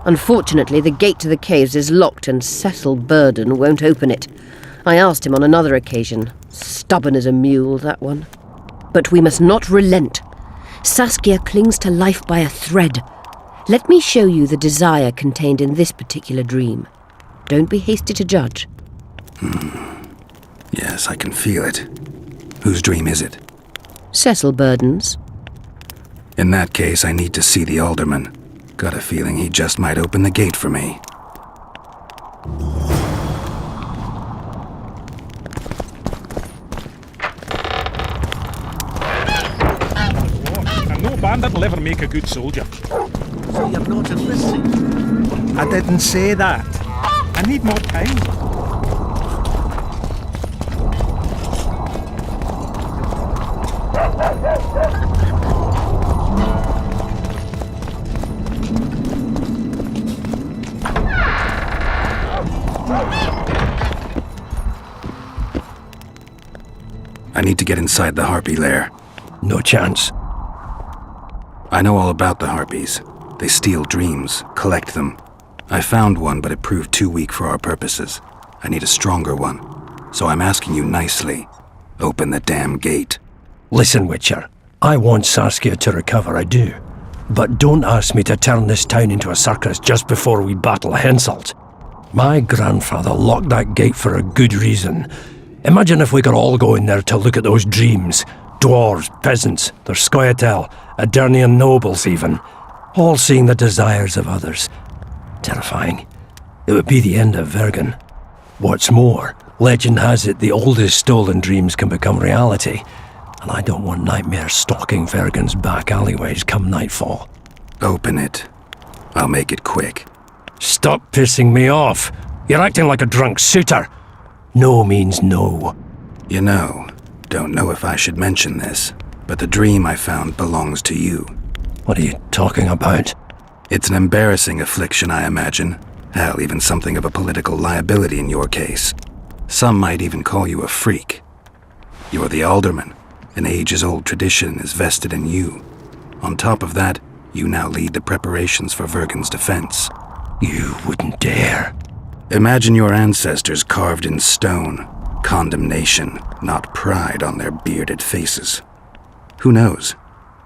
Unfortunately, the gate to the caves is locked and Cecil Burden won't open it. I asked him on another occasion. Stubborn as a mule, that one. But we must not relent. Saskia clings to life by a thread. Let me show you the desire contained in this particular dream. Don't be hasty to judge. Yes, I can feel it. Whose dream is it? Cecil Burden's. In that case, I need to see the alderman. Got a feeling he just might open the gate for me. And no bandit will ever make a good soldier. So you're not enlisting? I didn't say that. I need more time. I need to get inside the harpy lair. No chance. I know all about the harpies. They steal dreams, collect them. I found one, but it proved too weak for our purposes. I need a stronger one. So I'm asking you nicely, open the damn gate. Listen, Witcher. I want Saskia to recover, I do. But don't ask me to turn this town into a circus just before we battle Henselt. My grandfather locked that gate for a good reason. Imagine if we could all go in there to look at those dreams. Dwarves, peasants, their scoia'tael, Adernian nobles even. All seeing the desires of others. Terrifying. It would be the end of Vergen. What's more, legend has it the oldest stolen dreams can become reality. And I don't want nightmares stalking Vergen's back alleyways come nightfall. Open it. I'll make it quick. Stop pissing me off. You're acting like a drunk suitor. No means no. You know, don't know if I should mention this, but the dream I found belongs to you. What are you talking about? It's an embarrassing affliction, I imagine. Hell, even something of a political liability in your case. Some might even call you a freak. You're the alderman. An ages-old tradition is vested in you. On top of that, you now lead the preparations for Vergen's defense. You wouldn't dare. Imagine your ancestors carved in stone. Condemnation, not pride on their bearded faces. Who knows?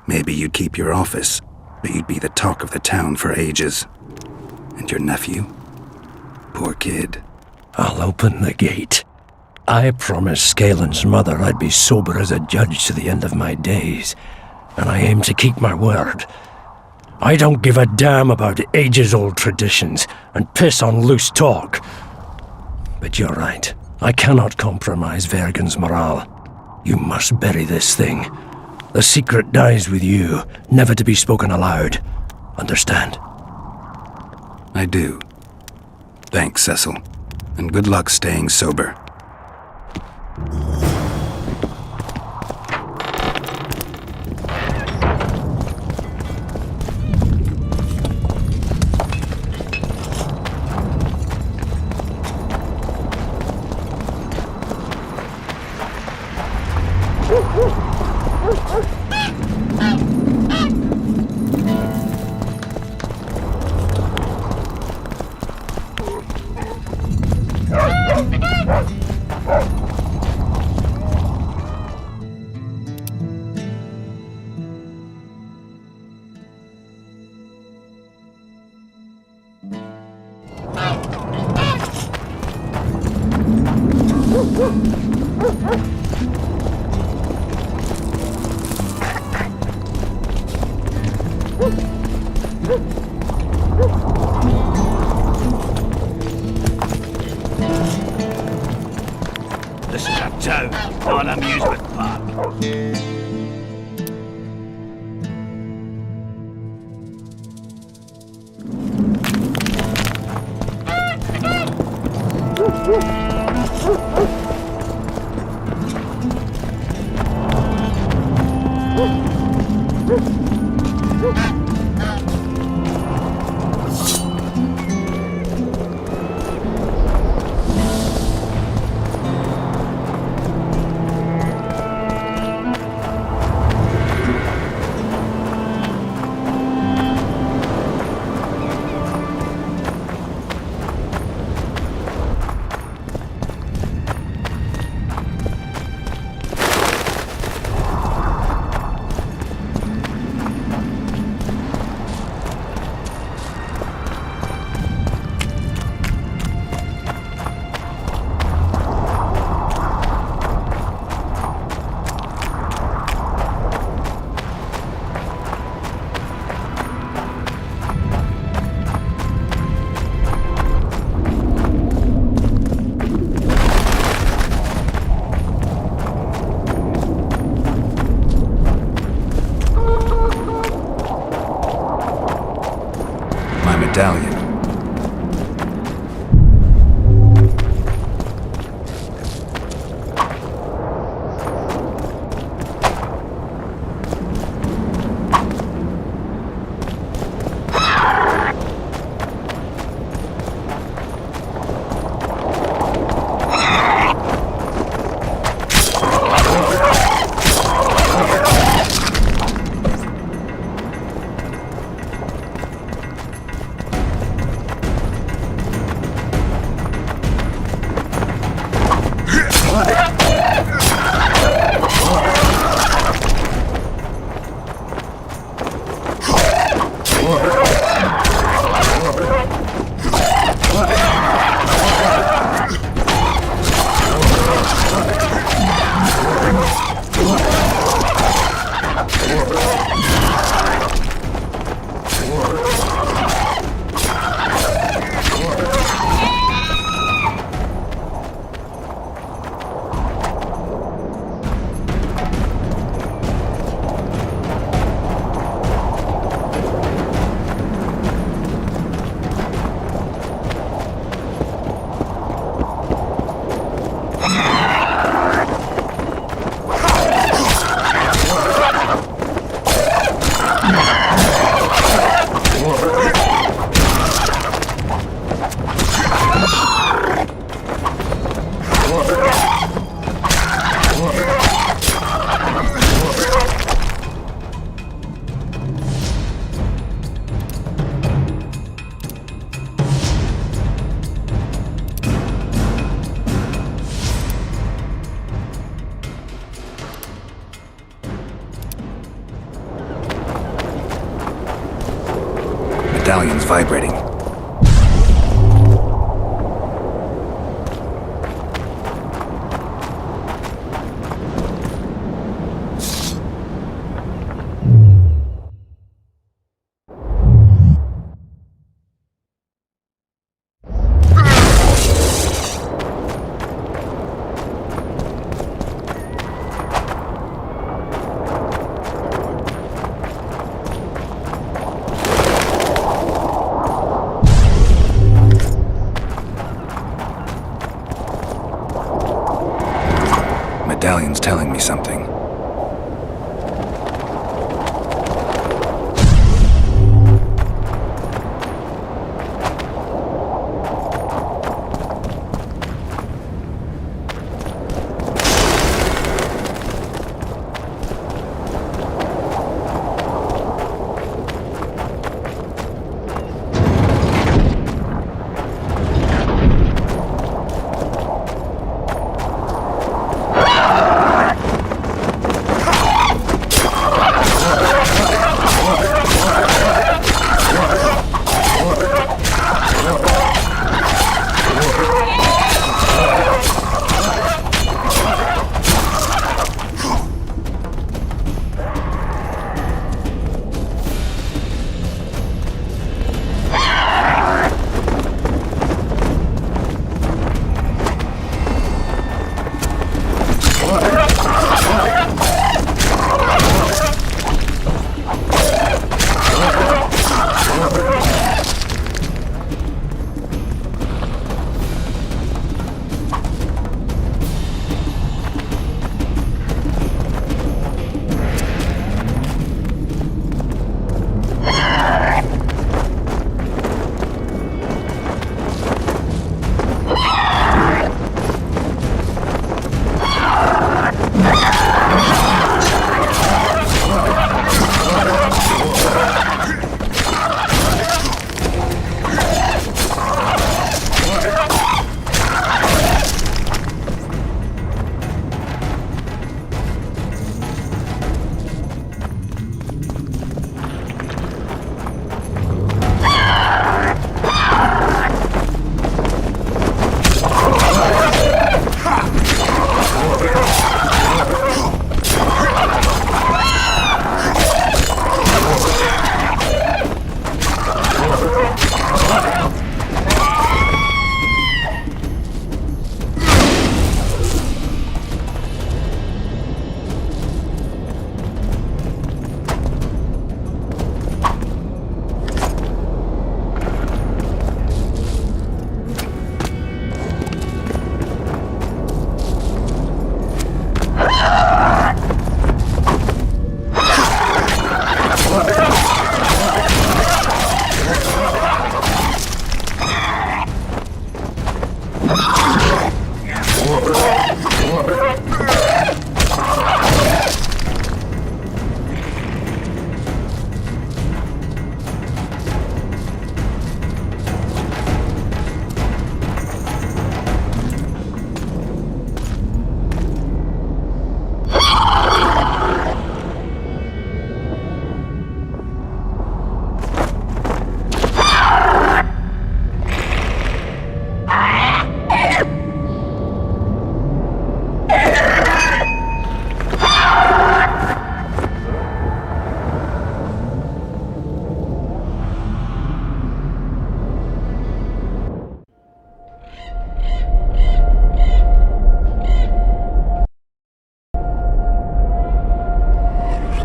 Maybe you'd keep your office, but you'd be the talk of the town for ages. And your nephew? Poor kid. I'll open the gate. I promised Scalen's mother I'd be sober as a judge to the end of my days, and I aim to keep my word. I don't give a damn about ages-old traditions and piss on loose talk. But you're right. I cannot compromise Vergen's morale. You must bury this thing. The secret dies with you, never to be spoken aloud. Understand? I do. Thanks, Cecil. And good luck staying sober. This is a town, not an amusement park. medallion's vibrating. Medallion's telling me something.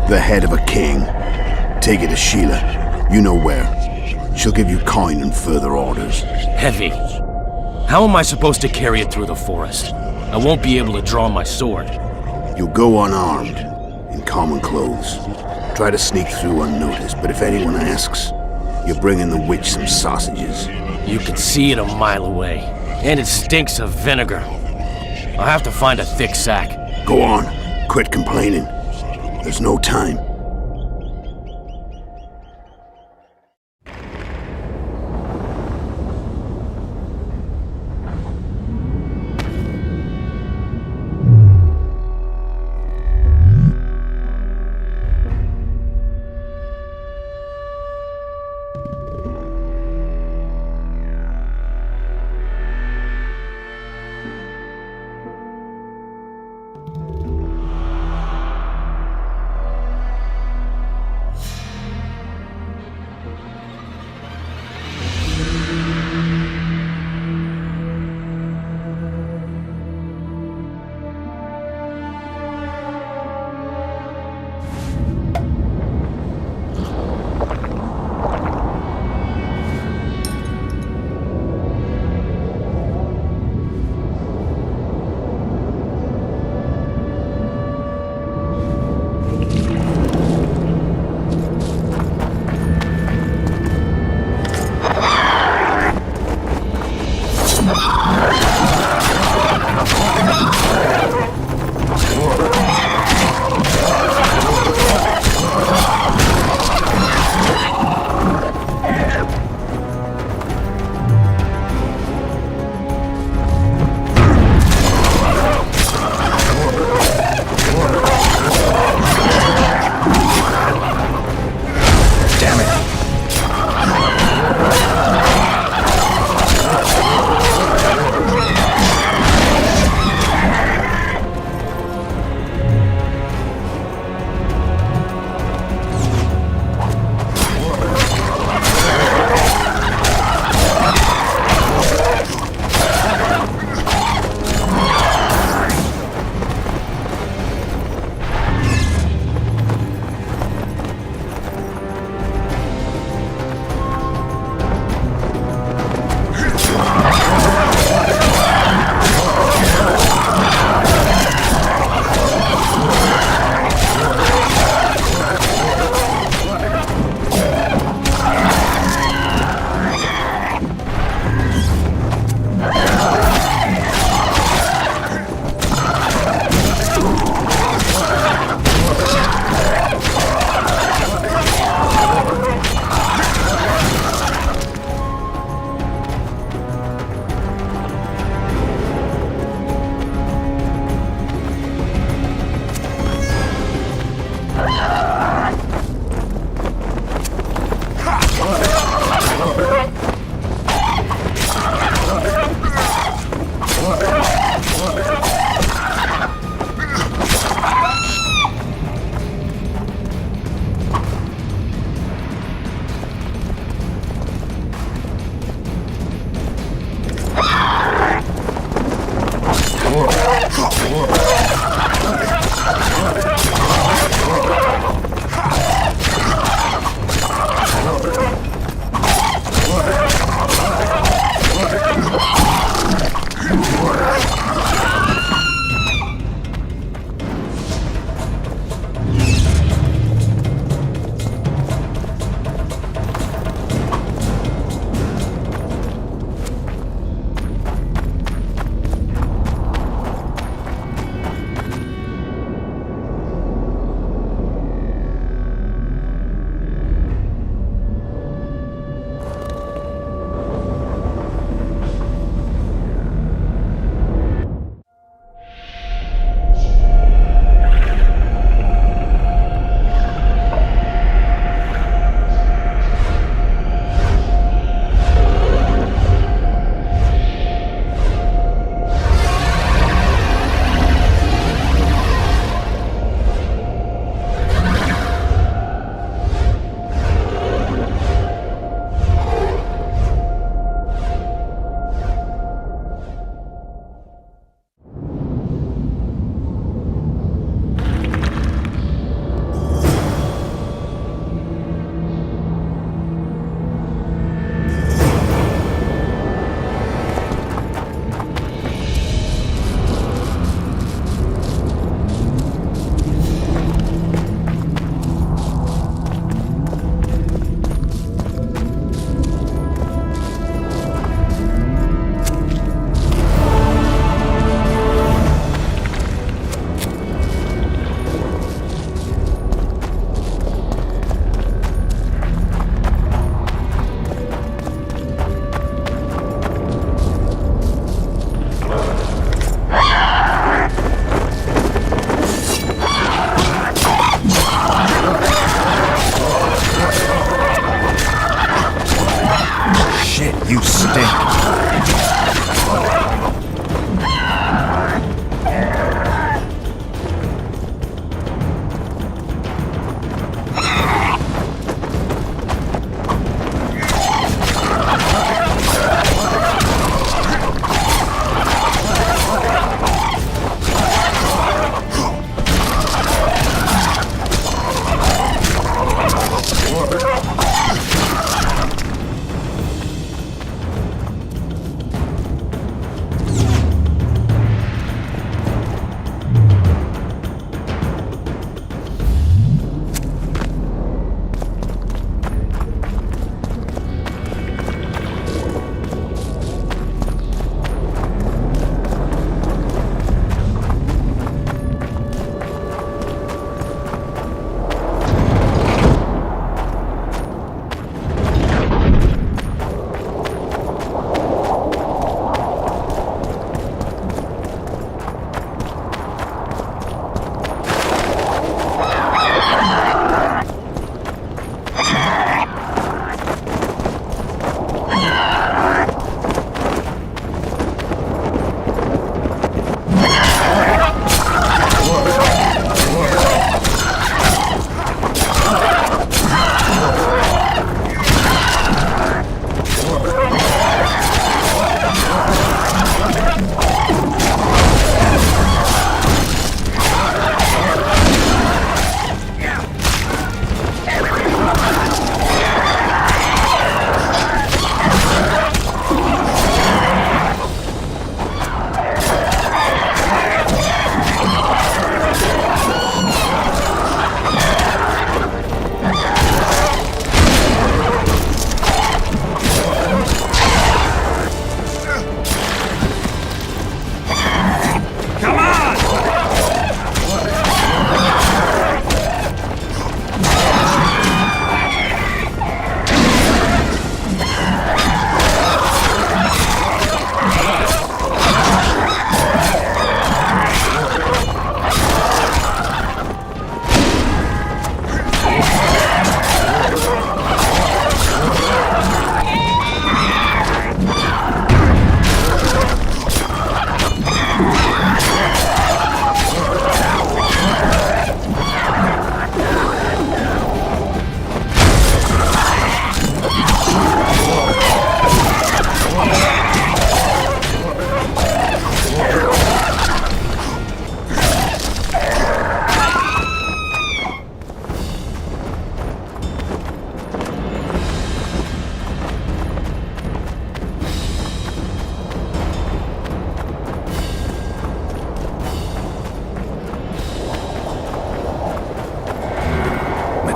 The head of a king. Take it to Sheila. You know where. She'll give you coin and further orders. Heavy. How am I supposed to carry it through the forest? I won't be able to draw my sword. You'll go unarmed, in common clothes. Try to sneak through unnoticed, but if anyone asks, you bring in the witch some sausages. You can see it a mile away, and it stinks of vinegar. I'll have to find a thick sack. Go on, quit complaining. There's no time.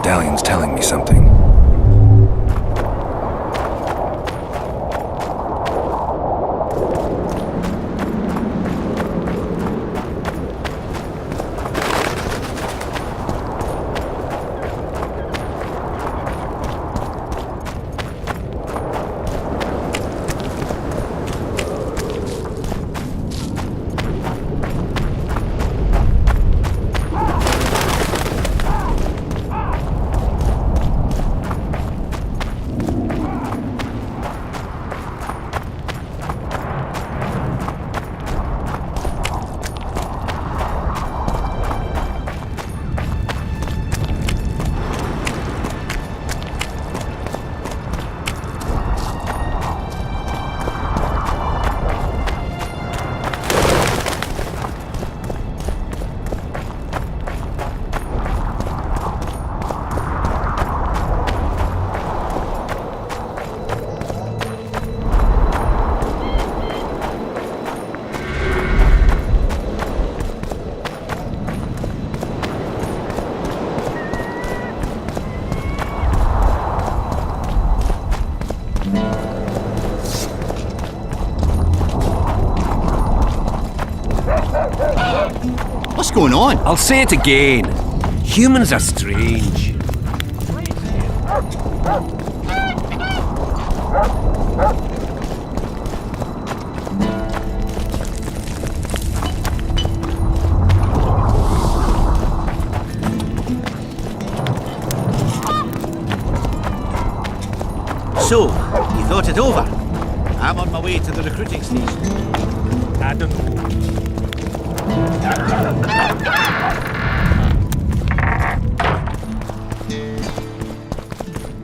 Medallion's telling me something. What's going on? I'll say it again. Humans are strange. So, you thought it over? I'm on my way to the recruiting station. I don't know.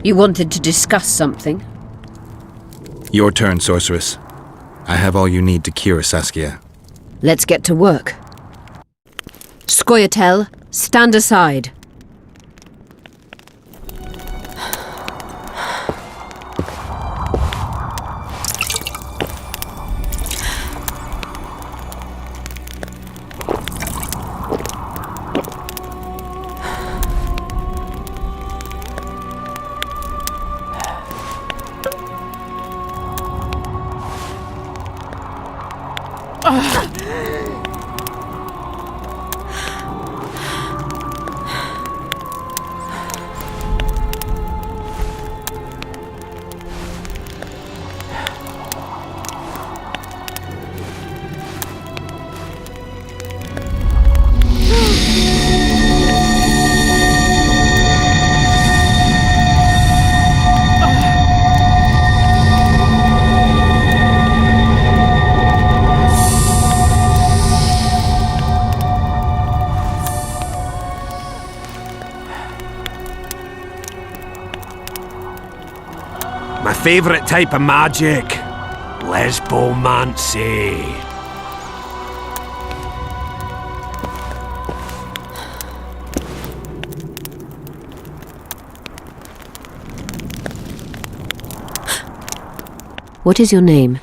You wanted to discuss something? Your turn, sorceress. I have all you need to cure Saskia. Let's get to work. Scoia'tael, stand aside. My favourite type of magic. Lesbomancy. What is your name?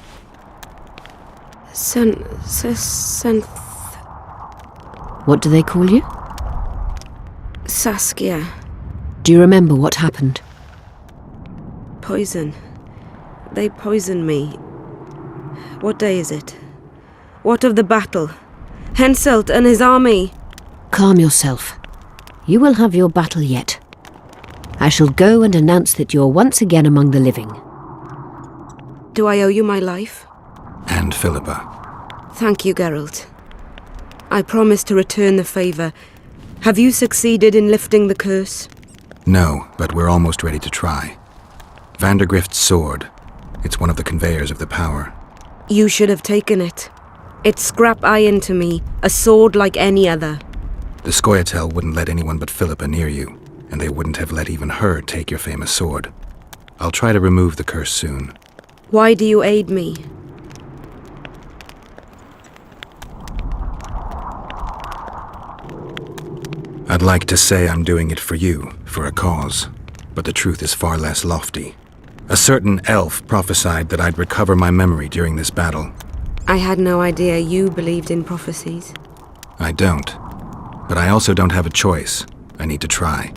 What do they call you? Saskia. Do you remember what happened? Poison. They poisoned me. What day is it? What of the battle? Henselt and his army. Calm yourself. You will have your battle yet. I shall go and announce that you're once again among the living. Do I owe you my life? And Philippa. Thank you, Geralt. I promise to return the favour. Have you succeeded in lifting the curse? No, but we're almost ready to try. Vandergrift's sword. It's one of the conveyors of the power. You should have taken it. It's scrap iron to me, a sword like any other. The Scoia'tael wouldn't let anyone but Philippa near you, and they wouldn't have let even her take your famous sword. I'll try to remove the curse soon. Why do you aid me? I'd like to say I'm doing it for you, for a cause, but the truth is far less lofty. A certain elf prophesied that I'd recover my memory during this battle. I had no idea you believed in prophecies. I don't. But I also don't have a choice. I need to try.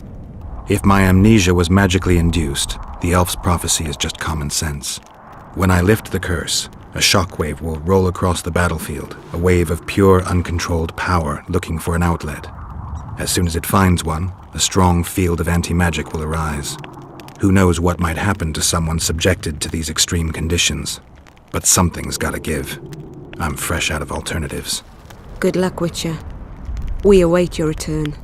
If my amnesia was magically induced, the elf's prophecy is just common sense. When I lift the curse, a shockwave will roll across the battlefield, a wave of pure, uncontrolled power looking for an outlet. As soon as it finds one, a strong field of anti-magic will arise. Who knows what might happen to someone subjected to these extreme conditions? But something's gotta give. I'm fresh out of alternatives. Good luck, Witcher. We await your return.